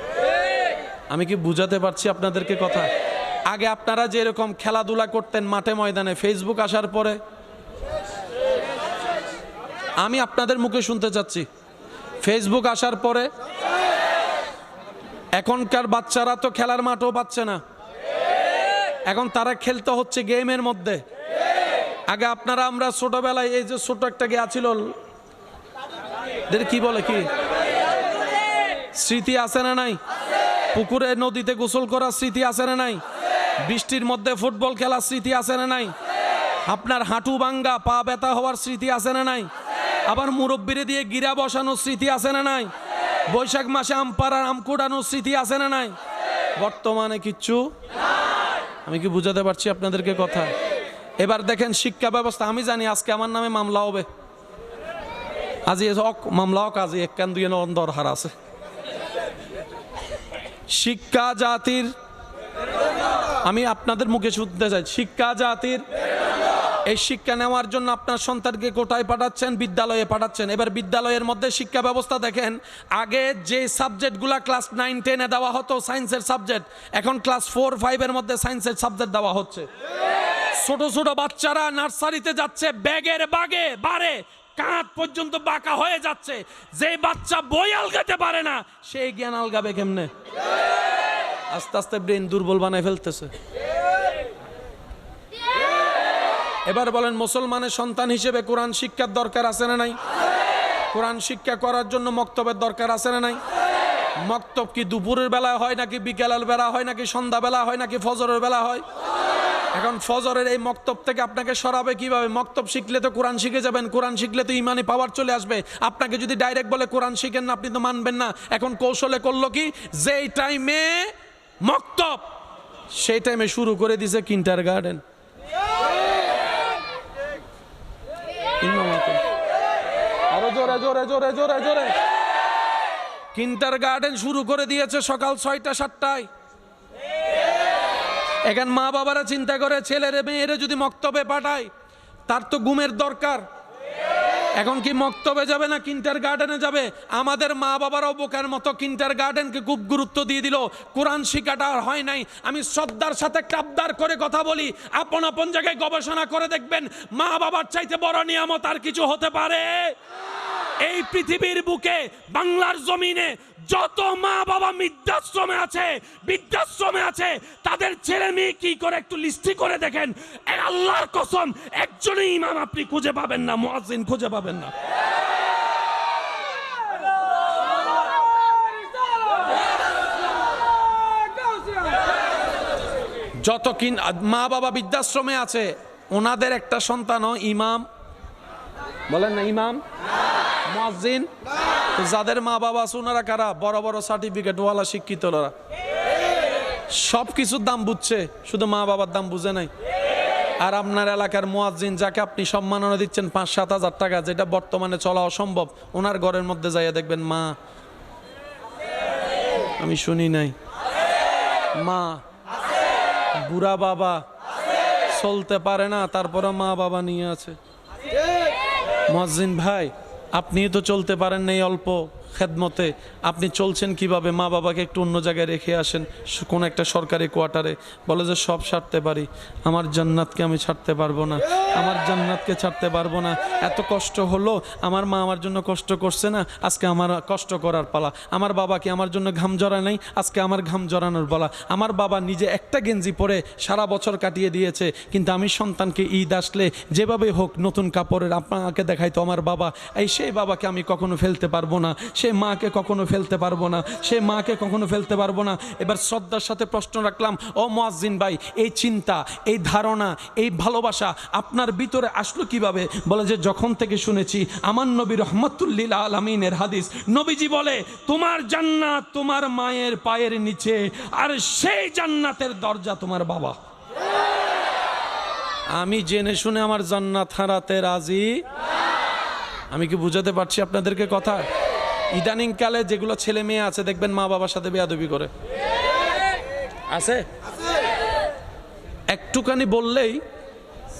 আমি কি বুঝাতে পারছি আপনাদেরকে কথা? আগে আপনারা যেরকম খেলাধুলা করতেন মাঠে ময়দানে, ফেসবুক আসার পরে আমি আপনাদের মুখে শুনতে চাচ্ছি, ফেসবুক আসার পরে এখনকার বাচ্চারা তো খেলার মাঠও পাচ্ছে না, এখন তারা খেলতে হচ্ছে গেমের মধ্যে। আগে আপনারা, আমরা ছোটবেলায় এই যে ছোট একটা গেয়া ছিল, কি বলে, কি স্মৃতি আছে না নাই? পুকুরে নদীতে গোসল করার স্মৃতি আছে না নাই? বৃষ্টির মধ্যে ফুটবল খেলার স্মৃতি আছে না নাই? আপনার হাঁটু ভাঙ্গা, পা ব্যথা হওয়ার স্মৃতি আছে না নাই? আবার মুরব্বিরে দিয়ে গিরা বসানোর স্মৃতি আছে না নাই? বৈশাখ মাসে আম পাড়ার আম কুড়ানোর স্মৃতি আছে না নাই? বর্তমানে কিচ্ছু। আমি কি বুঝাতে পারছি আপনাদেরকে কথা? এবার দেখেন শিক্ষা ব্যবস্থা। আমি জানি আজকে আমার নামে মামলা হবে, আজি মামলা হোক, আজি এক কান দুই দরহার আছে। শিক্ষা জাতির, আমি আপনাদের মুখে শুনতে চাই, শিক্ষা জাতির। এই শিক্ষা নেওয়ার জন্য আপনার সন্তানকে কোথায় পাঠাচ্ছেন? বিদ্যালয়ে পাঠাচ্ছেন। এবার বিদ্যালয়ের মধ্যে শিক্ষা ব্যবস্থা দেখেন, আগে যে সাবজেক্টগুলা ক্লাস 9-10-এ দেওয়া হতো সায়েন্সের সাবজেক্ট, এখন ক্লাস 4-5-এর মধ্যে সায়েন্সের সাবজেক্ট দেওয়া হচ্ছে। ছোট ছোট বাচ্চারা নার্সারিতে যাচ্ছে, ব্যাগের বাগে বারে কাঁধ পর্যন্ত বাঁকা হয়ে যাচ্ছে। যে বাচ্চা বই আলগাতে পারে না, সেই জ্ঞান আলগাবে কেমনে? আস্তে আস্তে ব্রেন দুর্বল বানায় ফেলতেছে। এবার বলেন, মুসলমানের সন্তান হিসেবে কোরআন শিক্ষার দরকার আছে না নাই? কোরআন শিক্ষা করার জন্য মক্তবের দরকার আছে না নাই? মক্তব কি দুপুরের বেলা হয় নাকি বিকেলের বেলা হয় নাকি সন্ধ্যা বেলা হয় নাকি ফজরের বেলা হয়? এখন ফজরের এই মক্তব থেকে আপনাকে সরাবে কিভাবে? মক্তব শিখলে তো কোরআন শিখে যাবেন, কোরআন শিখলে তো ইমানি পাওয়ার চলে আসবে। আপনাকে যদি ডাইরেক্ট বলে কোরআন শিখেন না, আপনি তো মানবেন না। এখন কৌশলে করলো কি, যেই টাইমে মক্তব সেই টাইমে শুরু করে দিছে কিন্ডারগার্টেন। আরো জোরে জোরে জোরে জোরে জোরে। কিন্ডারগার্টেন শুরু করে দিয়েছে সকাল 6টা-7টায়। এখন মা বাবারা চিন্তা করে, ছেলের মেয়েরে যদি মক্তবে পাঠায়, তার তো ঘুমের দরকার। এখন কি মক্তবে যাবে না কিন্ডারগার্টেনে যাবে? আমাদের মা বাবারাও বোকার মতো কিন্ডারগার্টেনকে খুব গুরুত্ব দিয়ে দিল, কোরআন শিক্ষাটা আর হয় নাই। আমি শ্রদ্ধার সাথে কাবদার করে কথা বলি, আপন আপন জায়গায় গবেষণা করে দেখবেন, মা বাবার চাইতে বড় নিয়ামত আর কিছু হতে পারে? এই পৃথিবীর বুকে, বাংলার জমিনে যত মা বাবা বৃদ্ধাশ্রমে আছে, তাদের ছেলে মেয়ে কি করে একটু লিস্টি করে দেখেন। আল্লাহর কসম, একজনই ইমাম আপনি খুঁজে পাবেন না, মুয়াজ্জিন খুঁজে পাবেন না। যত মা বাবা বৃদ্ধাশ্রমে আছে, ওনাদের একটা সন্তানও ইমাম, বলেন না ইমাম, মুয়াজ্জিন। তো যাদের মা বাবা আছে ওনারা কারা? বড় বড় সার্টিফিকেটওয়ালা শিক্ষিতরা, সব কিছুর দাম বুঝছে, শুধু মা বাবার দাম বুঝে নাই। আর আপনার এলাকার মুয়াজ্জিন যাকে আপনি সম্মাননা দিচ্ছেন 5-7 হাজার টাকা, যেটা বর্তমানে চলা অসম্ভব, ওনার ঘরের মধ্যে যাইয়া দেখবেন মা, আমি শুনি নাই, মা, বুড়া বাবা, চলতে পারে না, তারপরে মা বাবা নিয়ে আছে। মুয়াজ্জিন ভাই, আপনি তো চলতে পারেন না এই অল্প খেদমতে, আপনি চলছেন কিভাবে? মা বাবাকে একটু অন্য জায়গায় রেখে আসেন, কোন একটা সরকারি কোয়ার্টারে। বলে যে সব ছাড়তে পারি, আমার জান্নাতকে আমি ছাড়তে পারবো না, আমার জান্নাতকে ছাড়তে পারবো না। এত কষ্ট হলো, আমার মা আমার জন্য কষ্ট করছে না, আজকে আমার কষ্ট করার পালা। আমার বাবা কি আমার জন্য ঘাম জড়ায় নাই, আজকে আমার ঘাম জড়ানোর পালা। আমার বাবা নিজে একটা গেঞ্জি পরে সারা বছর কাটিয়ে দিয়েছে, কিন্তু আমি সন্তানকে ঈদ আসলে যেভাবে হোক নতুন কাপড়ের আপনাকে দেখাইতো আমার বাবা। এই সেই বাবাকে আমি কখনো ফেলতে পারবো না, সে মাকে কখনো ফেলতে পারবো না, সে মাকে কখনো ফেলতে পারবো না। এবার শ্রদ্ধার সাথে প্রশ্ন রাখলাম, ও মুয়াজ্জিন ভাই, এই চিন্তা, এই ধারণা, এই ভালোবাসা আপনার ভিতরে আসলো কিভাবে? বলে যে যখন থেকে শুনেছি আমার নবী রহমাতুল লিল আলামিনের হাদিস, নবীজি বলে তোমার জান্নাত তোমার মায়ের পায়ের নিচে, আর সেই জান্নাতের দরজা তোমার বাবা। আমি জেনে শুনে আমার জান্নাত হারাতে রাজি। আমি কি বুঝাতে পারছি আপনাদেরকে কথা? ইদানিং কালে যেগুলো ছেলে মেয়ে আছে দেখবেন মা বাবার সাথে বেয়াদবি করে, আছে, একটুখানি বললেই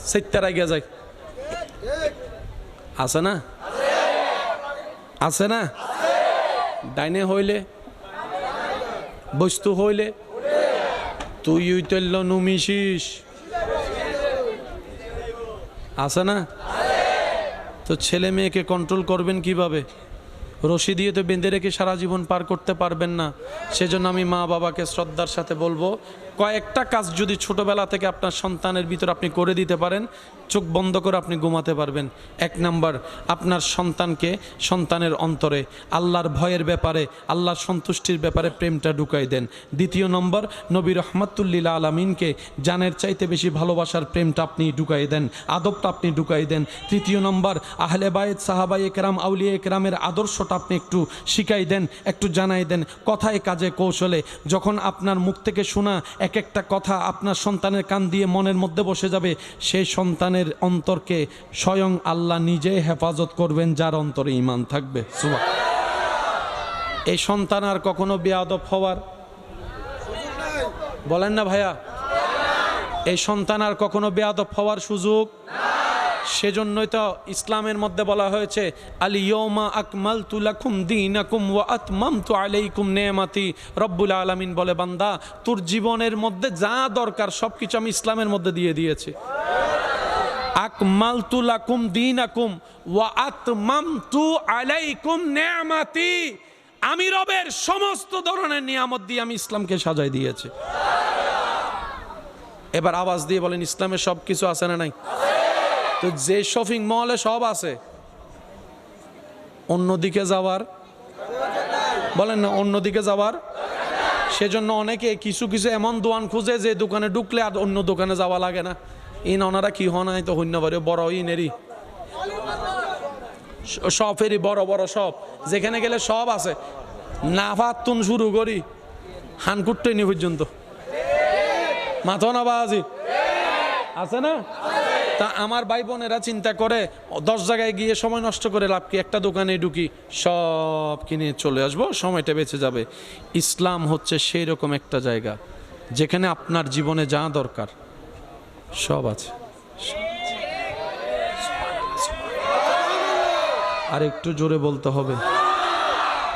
সেত্তার আইগা যায়, আছে না? আছে না? ডাইনে হইলে, বস্তু হইলে, তুই তৈল নুমিশিস, আছে না? তো ছেলে মেয়েকে কন্ট্রোল করবেন কিভাবে? রশি দিয়ে তো বেঁধে রেখে সারা জীবন পার করতে পারবেন না। সেজন্য আমি মা বাবাকে শ্রদ্ধার সাথে বলবো, কয়েকটা কাজ যদি ছোটবেলা থেকে আপনার সন্তানের ভিতর আপনি করে দিতে পারেন, চোখ বন্ধ করে আপনি ঘুমাতে পারবেন। 1 নাম্বার, আপনার সন্তানকে সন্তানের অন্তরে আল্লাহর ভয়ের ব্যাপারে, আল্লাহর সন্তুষ্টির ব্যাপারে প্রেমটা ঢুকাই দেন। 2 নম্বর, নবী রহমাতুল লিল আলামিনকে জানের চাইতে বেশি ভালোবাসার প্রেমটা আপনি ঢুকাই দেন, আদবটা আপনি ঢুকাই দেন। 3 নম্বর, আহলে বায়েত, সাহাবায়ে কেরাম, আউলিয়া কেরামের আদর্শটা আপনি একটু শিখাই দেন, একটু জানাই দেন, কথায় কাজে কৌশলে। যখন আপনার মুখ থেকে শোনা এক একটা কথা আপনার সন্তানের কান দিয়ে মনের মধ্যে বসে যাবে, সেই সন্তানের অন্তরকে স্বয়ং আল্লাহ নিজে হেফাজত করবেন, যার অন্তরে ঈমান থাকবে। সুবহান। এই সন্তান আর কখনো বেয়াদব হওয়ার, বলেন না ভাইয়া, এই সন্তান আর কখনো বেয়াদব হওয়ার সুযোগ। সেজন্যই তো ইসলামের মধ্যে বলা হয়েছে, আল ইয়াউমা আকমালতু লাকুম দীনাকুম ওয়া আতমামতু আলাইকুম নিয়ামাতি। রব্বুল আলামিন বলে, বান্দা তোর জীবনের মধ্যে যা দরকার সবকিছু আমি ইসলামের মধ্যে দিয়ে দিয়েছি। আকমালতু লাকুম দীনাকুম ওয়া আতমামতু আলাইকুম নিয়ামাতি। আমি রবের সমস্ত ধরনের নিয়ামত দিয়ে আমি ইসলামকে সাজাই দিয়েছি। এবার আওয়াজ দিয়ে বলেন, ইসলামের সব কিছু আছে না নাই? তো যে শপিং মলে সব আছে, অন্যদিকে যাওয়ার, বলেন না, অন্যদিকে যাওয়ার। সেজন্য অনেকে কিছু কিছু এমন দোকান খুঁজে যে দোকানে ঢুকলে আর অন্য দোকানে যাওয়া লাগে না। ইন ওনারা কি হনাই তো হইন্য পারে, বড় ইনেরই শপেরই বড় বড় শপ, যেখানে গেলে সব আছে, নাফাতুন শুরু করি হানকুট্টনি পর্যন্ত, মাথা না বাজি আছে না? তা আমার ভাই বোনেরা চিন্তা করে 10 জায়গায় গিয়ে সময় নষ্ট করে লাভ কি? একটা দোকানে ঢুকি, সব কিনে চলে আসবো, সময়টা বেঁচে যাবে। ইসলাম হচ্ছে সেই রকম একটা জায়গা যেখানে আপনার জীবনে যা দরকার সব আছে। আর একটু জোরে বলতে হবে।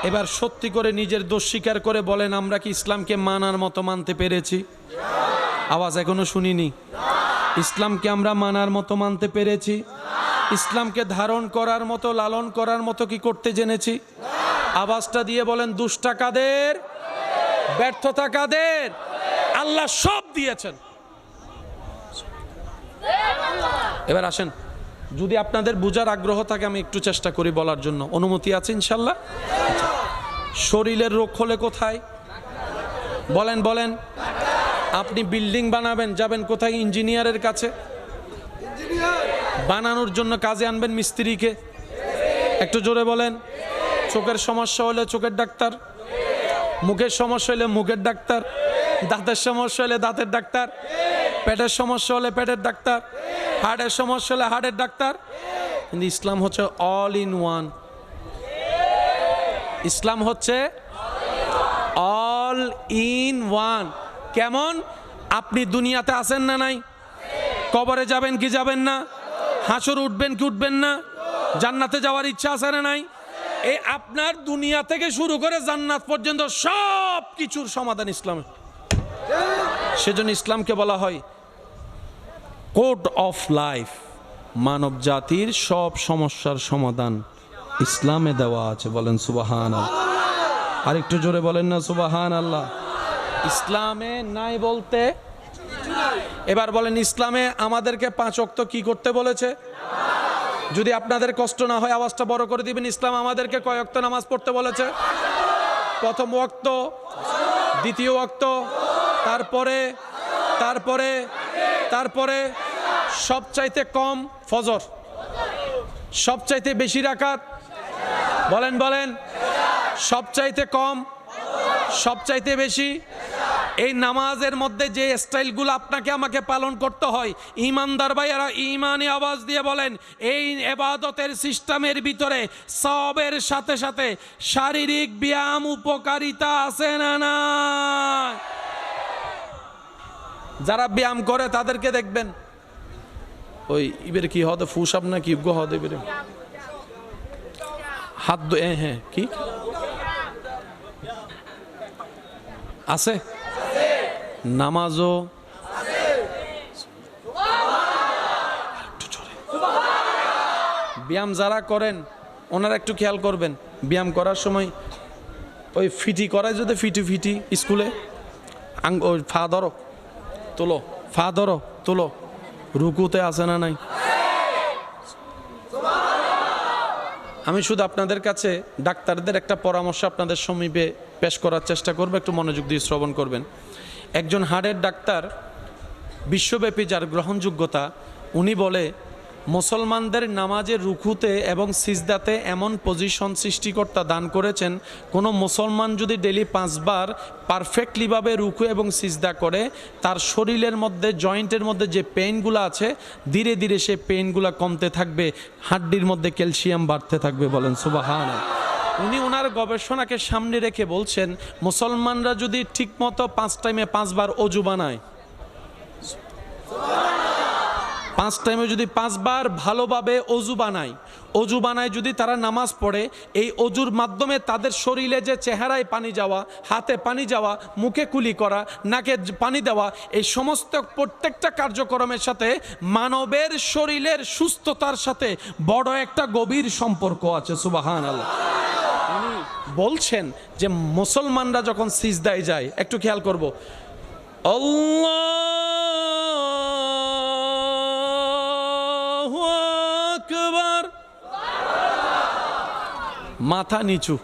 এবার সত্যি করে নিজের দোষ স্বীকার করে বলেন, আমরা কি ইসলামকে মানার মতো মানতে পেরেছি? আওয়াজ এখনো শুনিনি। ইসলামকে আমরা মানার মতো মানতে পেরেছি? ইসলামকে ধারণ করার মতো, লালন করার মতো কি করতে জেনেছি? আওয়াজটা দিয়ে বলেন, দুষ্টা কাদের, ব্যর্থতা কাদের? আল্লাহ সব দিয়েছেন। এবার আসেন, যদি আপনাদের বুঝার আগ্রহ থাকে আমি একটু চেষ্টা করি বলার জন্য, অনুমতি আছে ইনশাল্লাহ? শরীরের রোগ হলে কোথায়? বলেন বলেন। আপনি বিল্ডিং বানাবেন, যাবেন কোথায়? ইঞ্জিনিয়ারের কাছে। বানানোর জন্য কাজে আনবেন মিস্ত্রিকে। একটু জোরে বলেন। চোখের সমস্যা হলে চোখের ডাক্তার, মুখের সমস্যা হলে মুখের ডাক্তার, দাঁতের সমস্যা হলে দাঁতের ডাক্তার, পেটের সমস্যা হলে পেটের ডাক্তার, হার্টের সমস্যা হলে হার্টের ডাক্তার। কিন্তু ইসলাম হচ্ছে অল ইন ওয়ান। ইসলাম হচ্ছে অল ইন ওয়ান। কেমন? আপনি দুনিয়াতে আছেন না নাই? কবরে যাবেন কি যাবেন না? হাসর উঠবেন কি উঠবেন না? জান্নাতে যাওয়ার ইচ্ছা আছে না নাই? এই আপনার দুনিয়া থেকে শুরু করে জান্নাত পর্যন্ত সব কিছুর সমাধান ইসলামে। সেজন্য ইসলামকে বলা হয় কোড অফ লাইফ। মানব জাতির সব সমস্যার সমাধান ইসলামে দেওয়া আছে। বলেন সুবহানাল্লাহ। আর একটু জোরে বলেন না সুবহানাল্লাহ। ইসলামে নাই বলতে, এবার বলেন ইসলামে আমাদেরকে 5 ওয়াক্ত কি করতে বলেছে? যদি আপনাদের কষ্ট না হয় আওয়াজটা বড় করে দিবেন। ইসলাম আমাদেরকে কয় ওয়াক্ত নামাজ পড়তে বলেছে? প্রথম ওয়াক্ত, দ্বিতীয় ওয়াক্ত, তারপরে তারপরে তারপরে সবচাইতে কম ফজর, সবচাইতে বেশি রাকাত। বলেন বলেন। সবচাইতে কম, সবচাইতে বেশি। এই নামাজের মধ্যে যে স্টাইলগুলো আপনাকে আমাকে পালন করতে হয়, ইমানদার ভাইয়েরা ইমানি আওয়াজ দিয়ে বলেন, এই ইবাদতের সিস্টেমের ভিতরে সবের সাথে সাথে শারীরিক ব্যায়াম উপকারিতা আছে না না? যারা ব্যায়াম করে তাদেরকে দেখবেন ওই ইবের কি হতে ফুসাব না কি গো হতে বেরে হাত হ্যাঁ কি আছে? নামাজও ব্যায়াম যারা করেন ওনারা একটু খেয়াল করবেন, ব্যায়াম করার সময় ওই ফিটি করায় যদি ফিটি ফিটি স্কুলে ওই ফা ধরো তোলো, ফা ধরো তোলো, রুকুতে আছে না নাই? আমি শুধু আপনাদের কাছে ডাক্তারদের একটা পরামর্শ আপনাদের সমীপে পেশ করার চেষ্টা করব, একটু মনোযোগ দিয়ে শ্রবণ করবেন। একজন হার্টের ডাক্তার বিশ্বব্যাপী যার গ্রহণযোগ্যতা, উনি বলে মুসলমানদের নামাজের রুকুতে এবং সিজদাতে এমন পজিশন সৃষ্টিকর্তা দান করেছেন, কোনো মুসলমান যদি ডেলি 5 বার পারফেক্টলিভাবে রুকু এবং সিজদা করে, তার শরীরের মধ্যে জয়েন্টের মধ্যে যে পেইনগুলো আছে ধীরে ধীরে সে পেইনগুলো কমতে থাকবে, হাড্ডির মধ্যে ক্যালসিয়াম বাড়তে থাকবে। বলেন সুবহানাল্লাহ। উনি ওনার গবেষণাকে সামনে রেখে বলছেন, মুসলমানরা যদি ঠিকমতো 5 টাইমে 5 বার অজু বানায়, 5 টাইমে যদি 5 বার ভালোভাবে অজু বানায় যদি তারা নামাজ পড়ে, এই অজুর মাধ্যমে তাদের শরীরে যে চেহারায় পানি যাওয়া, হাতে পানি যাওয়া, মুখে কুলি করা, নাকে পানি দেওয়া, এই সমস্ত প্রত্যেকটা কার্যক্রমের সাথে মানবের শরীরের সুস্থতার সাথে বড় একটা গভীর সম্পর্ক আছে। সুবহানাল্লাহ। উনি বলছেন যে মুসলমানরা যখন সিজদায় যায়, একটু খেয়াল করব, আল্লাহু আকবার, মাথা নিচু,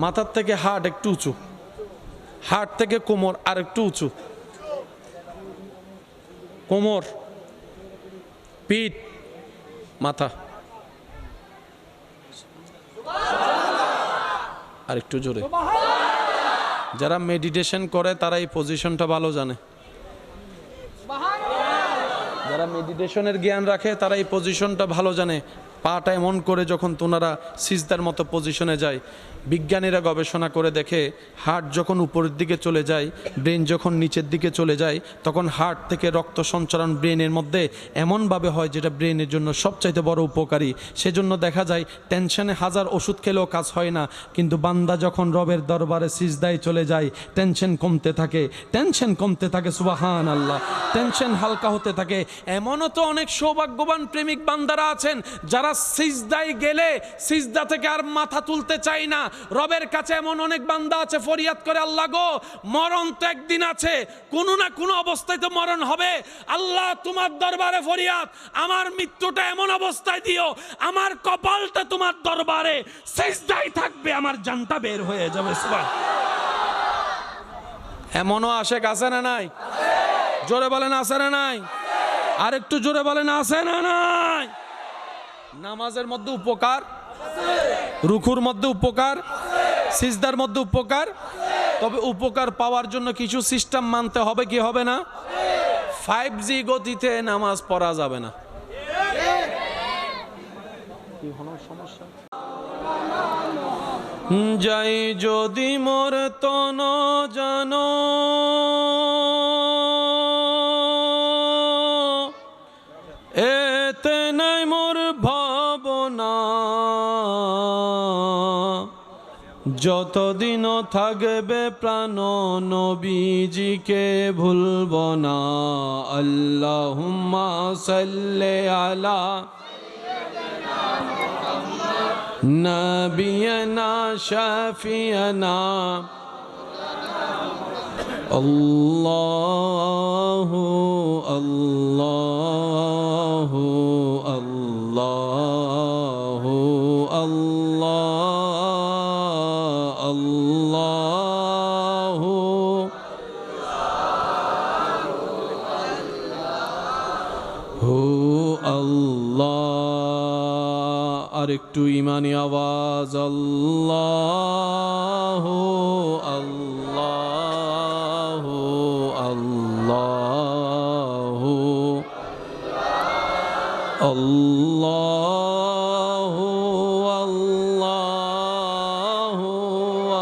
মাথার থেকে হার্ট একটু উঁচু, হার্ট থেকে কোমর আর একটু উঁচু, কোমর, পিঠ, মাথা আর একটু জোরে। যারা মেডিটেশন করে তারা এই পজিশনটা ভালো জানে, যারা মেডিটেশনের জ্ঞান রাখে তারা এই পজিশনটা ভালো জানে। পাটা এমন করে যখন তোনারা সিজদার মতো পজিশনে যায়, বিজ্ঞানীরা গবেষণা করে দেখে হার্ট যখন উপরের দিকে চলে যায়, ব্রেন যখন নিচের দিকে চলে যায়, তখন হার্ট থেকে রক্ত সঞ্চালন ব্রেনের মধ্যে এমনভাবে হয় যেটা ব্রেনের জন্য সবচাইতে বড় উপকারী। সেজন্য দেখা যায় টেনশনে 1000 ওষুধ খেলেও কাজ হয় না, কিন্তু বান্দা যখন রবের দরবারে সিজদায় চলে যায় টেনশন কমতে থাকে। সুবহানাল্লাহ। টেনশন হালকা হতে থাকে। এমনও তো অনেক সৌভাগ্যবান প্রেমিক বান্দারা আছেন যারা সিজদায় গেলে সিজদা থেকে আর মাথা তুলতে চায় না। রবের কাছে এমন অনেক বান্দা আছে ফরিয়াদ করে, আল্লাহ গো, মরণ তো একদিন আছে, কোনো না কোনো অবস্থায় তো মরণ হবে, আল্লাহ তোমার দরবারে ফরিয়াদ, আমার মৃত্যুটা এমন অবস্থায় দিও, আমার কপালটা তোমার দরবারে সিজদায় থাকবে, আমার জানটা বের হয়ে যাবে। সুবহানাল্লাহ। এমনও আশেক আছে না নাই? জোরে বলেন আছে না নাই? আর একটু জোরে বলেন আছে না নাই? নামাজের মধ্যে উপকার, রুকুর মধ্যে উপকার, সিজদার মধ্যে উপকার। তবে উপকার পাওয়ার জন্য কিছু সিস্টেম মানতে হবে কি হবে না? 5G গতিতে নামাজ পড়া যাবে না। যাই যদি মোর তন জানো, এতে নাই মোর ভাবনা, যতদিন থাকবে প্রাণ নবীজিকে ভুলব না। আল্লাহুম্মা সাল্লি আলা নবিয়না শাফিয়ানা। আল্লাহু আল্লাহু আল্লাহু আল্লাহ আল্লাহু হু আল্লাহ। আর একটু ইমানি আওয়াজ, আল্লাহু আল্লাহু আল্লাহু আল্লাহু আল্লাহু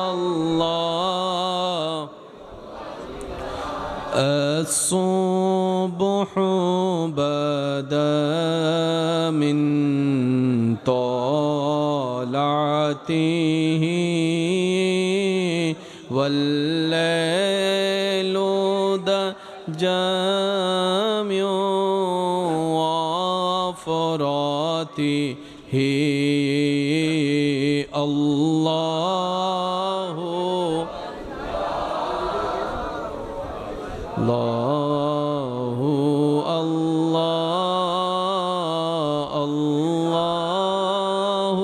আল্লাহ। الصبح بدا من طلعته والليل جامع وفراته الله الله الله الله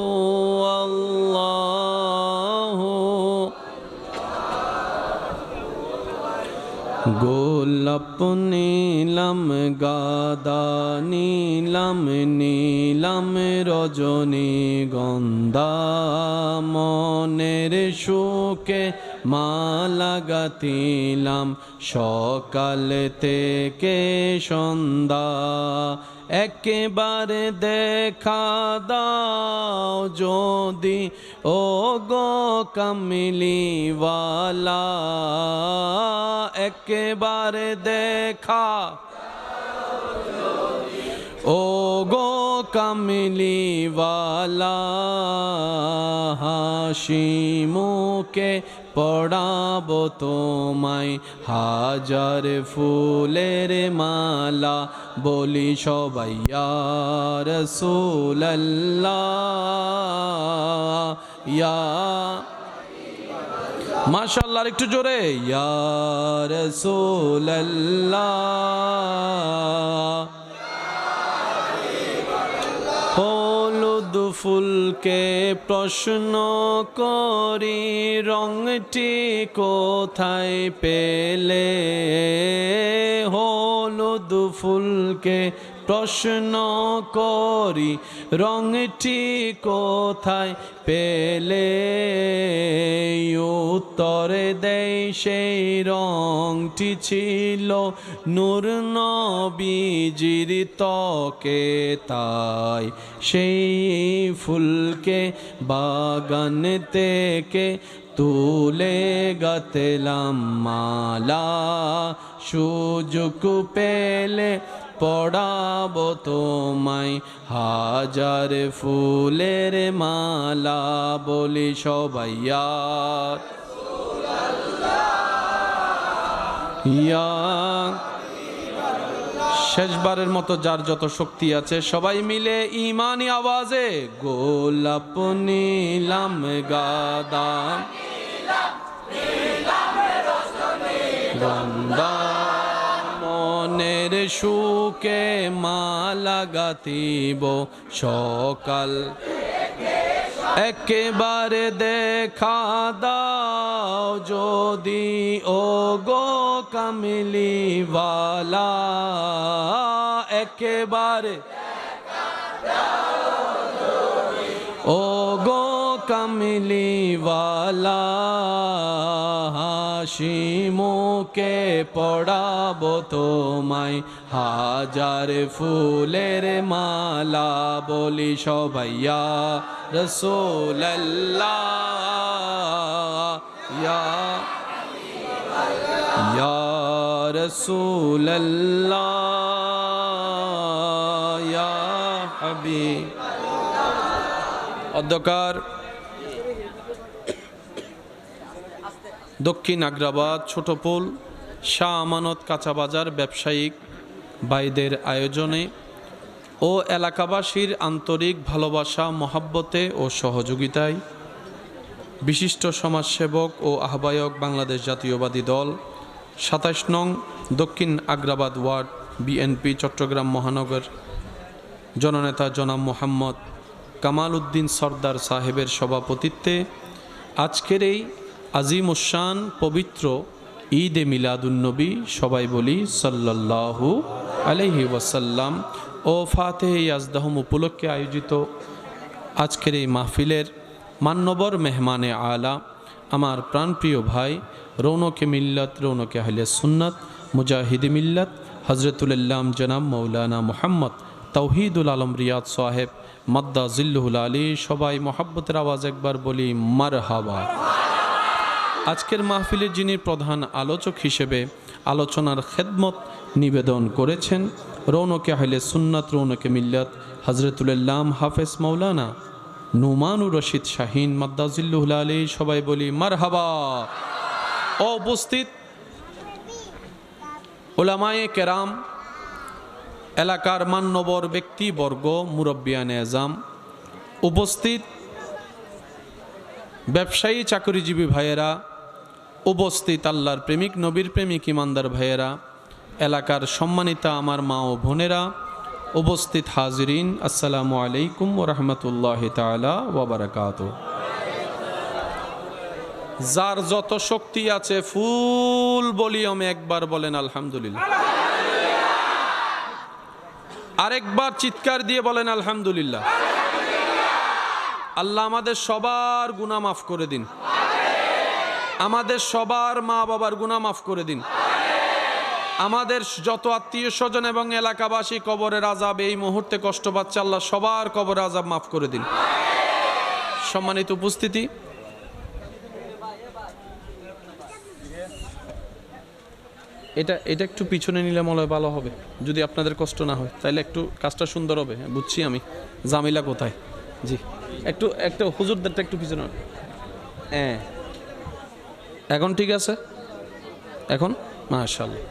الله। গোলাপ নীলাম গাদা নীলাম নীলাম রজনী গন্ধা, মনের সুখে মালা গাতিলাম সকাল থেকে সন্ধ্যা। একেবারে দেখা দাও যদি ও গো কামলিওয়ালা, একেবারে দেখা ও গো কামলিওয়ালা। হাসি মুখে পড়াবো তোমায় হাজার ফুলের মালা, বলি সবাই ইয়া রাসূলুল্লাহ ইয়া। মাশাআল্লাহ, একটু জোরে, ইয়া রাসূলুল্লাহ। হলুদ ফুলকে প্রশ্ন করি রংটি কোথায় পেলে, হলুদ ফুলকে প্রশ্ন করি রংটি কোথায় পেলে, উত্তরে দেয় সেই রংটি ছিল নূর নবীজির ত্বকে, তাই সেই ফুলকে বাগান থেকে তুলে গাঁথলাম মালা, সুযোগ পেলে পড়াবো তোমায় হাজার ফুলের মালা, বলি সবাই ইয়া ইয়া। শেষবারের মতো যার যত শক্তি আছে সবাই মিলে ইমানি আওয়াজে, গোলাপ নীলাম গাদা গন্ধা, মনের সুখে মালা গাতিব সকাল, একেবারে দেখা দাও যদি ও গো কামলিওয়ালা, একেবারে ও গো কামলিওয়ালা হাসিমুখে পড়াবো তোমায় হাজার ফুলের মালা বলি সবাইয়া রাসূলুল্লাহ ইয়া রাসূলুল্লাহ ইয়া হাবিব। অধ্যকার দক্ষিণ আগ্রাবাদ ছোটপুল শাহ আমানত কাঁচা বাজার ব্যবসায়িক ভাইদের আয়োজনে ও এলাকাবাসীর আন্তরিক ভালোবাসা মহাব্বতে ও সহযোগিতায় বিশিষ্ট সমাজসেবক ও আহ্বায়ক বাংলাদেশ জাতীয়বাদী দল ২৭ নং দক্ষিণ আগ্রাবাদ ওয়ার্ড বিএনপি চট্টগ্রাম মহানগর জননেতা জনাব মোহাম্মদ কামাল উদ্দিন সরদার সাহেবের সভাপতিত্বে আজকের এই আজিম উশান পবিত্র ঈদে মিলাদুন্নবী সবাই বলি সাল্লাল্লাহু আলাইহি ওয়াসাল্লাম ও ফাতেহে ইয়াজদাহুম উপলক্ষে আয়োজিত আজকের এই মাহফিলের মান্যবর মেহমানে আলা আমার প্রাণপ্রিয় ভাই রৌনকে মিল্লাত রৌনকে আহলে সুন্নাত মুজাহিদি মিল্লাত হজরতুল্লাম জনাব মৌলানা মোহাম্মদ তৌহিদুল আলম রিয়াদ সাহেব মাদ্দা জিল্লুহুল আলী সবাই মোহাব্বতের আওয়াজ একবার বলি মারহাবা। আজকের মাহফিলের যিনি প্রধান আলোচক হিসেবে আলোচনার খেদমত নিবেদন করেছেন রৌনকে আহলে সুন্নাত রৌনকে মিল্লাত হজরতুল্লাম হাফেজ মৌলানা নুমানুর রশিদ শাহিন মাদ্দা জিল্লুহুল আলী সবাই বলি মারহাবা। উপস্থিত উলামায়ে কেরাম এলাকার মান্যবর ব্যক্তিবর্গ মুরব্বিয়ানে এজাম উপস্থিত ব্যবসায়ী চাকরিজীবী ভাইয়েরা উপস্থিত আল্লাহর প্রেমিক নবীর প্রেমিক ইমানদার ভাইয়েরা এলাকার সম্মানিতা আমার মা ও বোনেরা উপস্থিত হাজিরিন আসসালামু আলাইকুম ওয়া রাহমাতুল্লাহি তাআলা ওয়া বারাকাতুহু। যার যত শক্তি আছে ফুল ভলিউমে একবার বলেন আলহামদুলিল্লাহ, আরেকবার চিৎকার দিয়ে বলেন আলহামদুলিল্লাহ। আল্লাহ আমাদের সবার গুনাহ মাফ করে দিন, আমাদের সবার মা বাবার গুনাহ মাফ করে দিন, আমাদের যত আত্মীয় স্বজন এবং এলাকাবাসী কবরের আযাব এই মুহূর্তে কষ্ট পাচ্ছে আল্লাহ সবার কবরের আযাব মাফ করে দিন। সম্মানিত উপস্থিতি, এটা একটু পিছনে নিলে মনে হয় ভালো হবে, যদি আপনাদের কষ্ট না হয় তাহলে একটু কাজটা সুন্দর হবে। বুঝছি আমি জামিলা কোথায়। জি একটু হুজুরদেরটা একটু পিছনে। হ্যাঁ এখন ঠিক আছে, এখন মাশাআল্লাহ।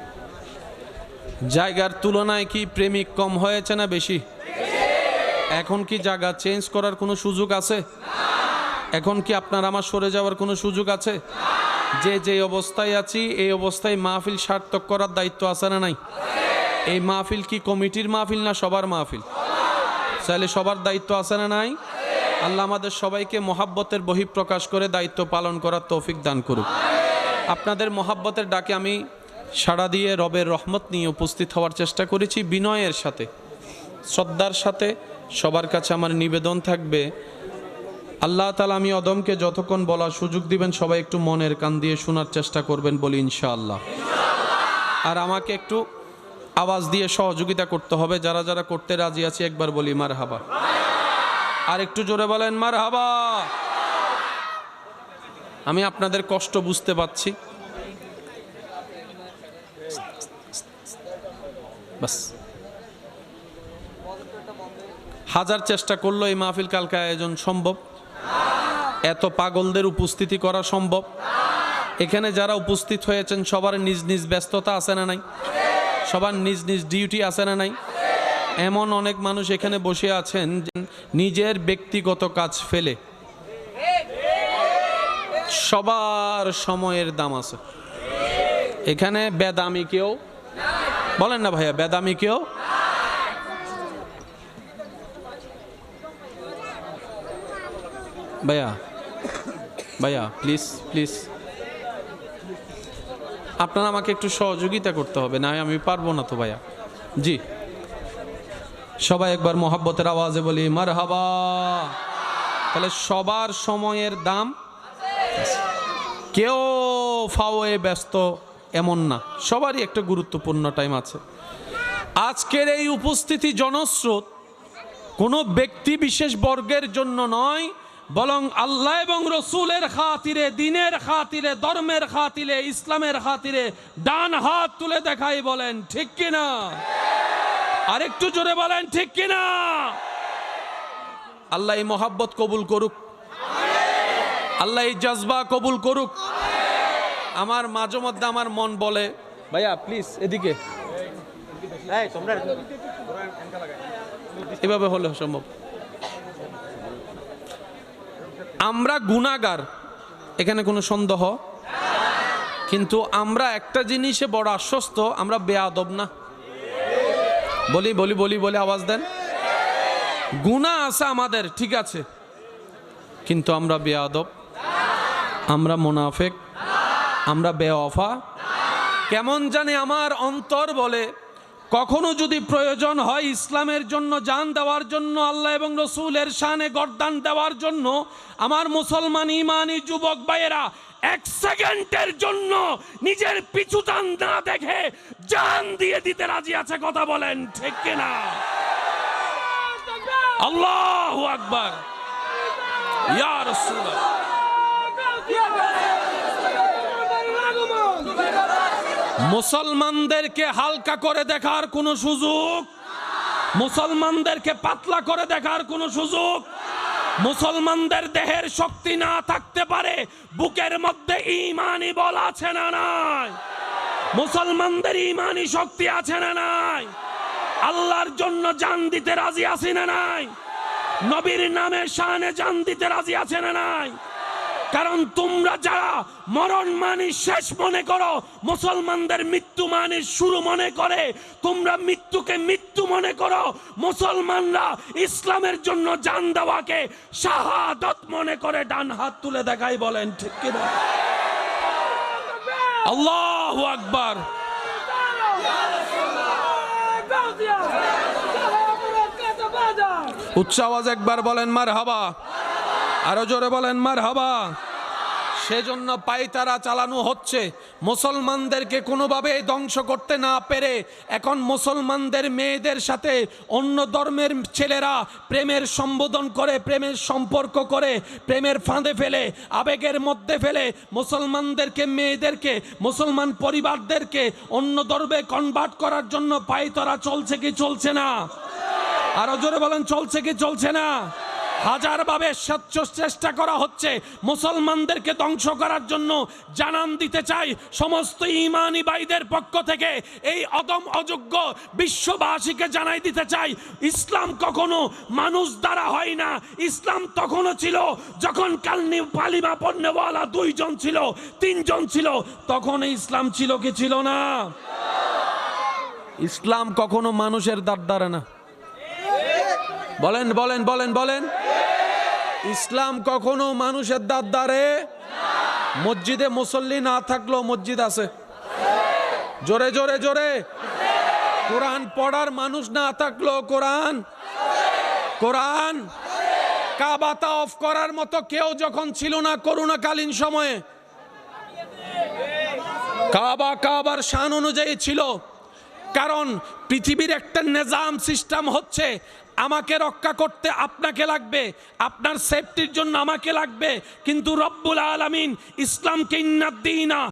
জায়গার তুলনায় কি প্রেমিক কম হয়েছে না বেশি? এখন কি জায়গা চেঞ্জ করার কোনো সুযোগ আছে? এখন কি আপনার আমার সরে যাওয়ার কোনো সুযোগ আছে? যে অবস্থায় আছি এই অবস্থায় মাহফিল সার্থক করার দায়িত্ব আছে না নাই? এই মাহফিল কি কমিটির মাহফিল না সবার মাহফিল? তাহলে সবার দায়িত্ব আছে না নাই? আল্লাহ আমাদের সবাইকে মহাব্বতের বহিঃপ্রকাশ করে দায়িত্ব পালন করার তৌফিক দান করুক। আপনাদের মহাব্বতের ডাকে আমি সাড়া দিয়ে রবের রহমত নিয়ে উপস্থিত হওয়ার চেষ্টা করেছি বিনয়ের সাথে, শ্রদ্ধার সাথে। সবার কাছে আমার নিবেদন থাকবে আল্লাহ তাআলা আমি অদমকে যতক্ষণ বলার সুযোগ দিবেন সবাই একটু মনের কান দিয়ে শোনার চেষ্টা করবেন বলি ইনশাআল্লাহ। আর আমাকে একটু আওয়াজ দিয়ে সহযোগিতা করতে হবে, যারা যারা করতে রাজি আছি একবার বলি মারহাবা। আর একটু জোরে বলেন মারহাবা। আমি আপনাদের কষ্ট বুঝতে পারছি, বাস হাজার চেষ্টা করলো এই মাহফিল কালকে আয়োজন সম্ভব? এত পাগলদের উপস্থিতি করা সম্ভব? এখানে যারা উপস্থিত হয়েছেন সবার নিজ নিজ ব্যস্ততা আছে না নাই? সবার নিজ নিজ ডিউটি আছে না নাই? এমন অনেক মানুষ এখানে বসে আছেন নিজের ব্যক্তিগত কাজ ফেলে, সবার সময়ের দাম আছে। এখানে বেদামি কেউ বলেন না ভাইয়া, বেদামি কেউ? ভাইয়া প্লিজ প্লিজ আপনারা আমাকে একটু সহযোগিতা করতে হবে, না আমি পারবো না তো ভাইয়া। জি সবাই একবার মোহাব্বতের আওয়াজে বলি মারহাবা। তাহলে সবার সময়ের দাম, কেউ ফাওয়ে ব্যস্ত এমন না, সবারই একটা গুরুত্বপূর্ণ টাইম আছে। আজকের এই উপস্থিতি জনস্রোত কোনো ব্যক্তি বিশেষ বর্গের জন্য নয়, বরং আল্লাহ এবং রসুলের খাতিরে, দিনের খাতিরে, ধর্মের খাতিরে, ইসলামের খাতিরে ডান হাত তুলে দেখাই, বলেন ঠিক কিনা? আরেকটু জোরে বলেন ঠিক কিনা? আল্লাহ এই মোহাব্বত কবুল করুক, আল্লাহ এই জজবা কবুল করুক। আমার মাঝে মধ্যে আমার মন বলে, ভাইয়া প্লিজ এদিকে, এই তোমরা এভাবে হলে সম্ভব। আমরা গুনাহগার, এখানে কোনো সন্দেহ, কিন্তু আমরা একটা জিনিসে বড় আশ্বস্ত, আমরা বেয়াদব না। বলি বলি বলি বলি আওয়াজ দেন। গুনাহ আছে আমাদের, ঠিক আছে, কিন্তু আমরা বেয়াদব, আমরা মুনাফিক, আমরা বেওয়াফা। কেমন জানি আমার অন্তর বলে, কখনো যদি প্রয়োজন হয় ইসলামের জন্য জান দেওয়ার জন্য, আল্লাহ এবং রসুলের শানে গর্দান দেওয়ার জন্য, আমার মুসলমান ইমানি যুবক ভাইয়েরা এক সেকেন্ডের জন্য নিজের পিছুটান না দেখে জান দিয়ে দিতে রাজি আছে। কথা বলেন ঠিক কিনা? আল্লাহু আকবার, ইয়া রাসূলুল্লাহ। মুসলমানদেরকে হালকা করে দেখার কোনো সুযোগ, মুসলমানদেরকে পাতলা করে দেখার কোনো সুযোগ, মুসলমানদের দেহের শক্তি না থাকতে পারে, বুকের মধ্যে ঈমানি বল আছে না নাই? মুসলমানদের ঈমানি শক্তি আছে না নাই? আল্লাহর জন্য জান দিতে রাজি আছি না নাই? নবীর নামে শানে জান দিতে রাজি আছে না নাই? কারণ তোমরা যারা মরণ মানি শেষ মনে করো, মুসলমানদের মৃত্যু মানি শুরু মনে করে, তোমরা মৃত্যুকে মৃত্যু মনে করো, মুসলমানরা ইসলামের জন্য জান দেওয়াকে শাহাদাত মনে করে। ডান হাত তুলে দেখাই, বলেন ঠিক কিনা? আল্লাহু আকবার। উচ্চ আওয়াজ একবার বলেন মারহাবা, আরো জোরে বলেন মারহাবা। সেজন্য পায়তারা চালানো হচ্ছে মুসলমানদেরকে কোনোভাবে ধ্বংস করতে না পেরে। এখন মুসলমানদের মেয়েদের সাথে অন্য ধর্মের ছেলেরা প্রেমের সম্বোধন করে, প্রেমের সম্পর্ক করে, প্রেমের ফাঁদে ফেলে, আবেগের মধ্যে ফেলে মুসলমানদেরকে, মেয়েদেরকে, মুসলমান পরিবারদেরকে অন্য ধর্মে কনভার্ট করার জন্য পায়তারা চলছে কি চলছে না? আরো জোরে বলেন, চলছে কি চলছে না? হাজার ভাবে চেষ্টা করা হচ্ছে মুসলমানদেরকে ধ্বংস করার জন্য। জানান দিতে চাই সমস্ত ঈমানি ভাইদের পক্ষ থেকে, এই অদম অযোগ্য বিশ্ববাসীকে জানাই দিতে চাই, ইসলাম কখনো মানুষ দ্বারা হয় না। ইসলাম তখনও ছিল যখন কালিমা পড়নেওয়ালা 2 জন ছিল, 3 জন ছিল, তখন ইসলাম ছিল কি ছিল না? ইসলাম কখনো মানুষের দ্বারা না। বলেন বলেন বলেন বলেন, ইসলাম কখনো মানুষের দ্বারে। মসজিদে মুসল্লি না থাকলেও মসজিদ আছে, জোরে জোরে জোরে। কোরআন পড়ার মানুষ না থাকলেও কোরআন, কোরআন। কাবা তাওয়াফ করার মতো কেউ যখন ছিল না করোনাকালীন সময়ে, কাবার শান অনুযায়ী ছিল। কারণ পৃথিবীর একটা নিজাম সিস্টেম হচ্ছে, আমাকে রক্ষা করতে আপনাকে লাগবে, আপনার সেফটির জন্য আমাকে লাগবে, কিন্তু রব্বুল আলামিন ইসলামকে ইন্নাদ দীনা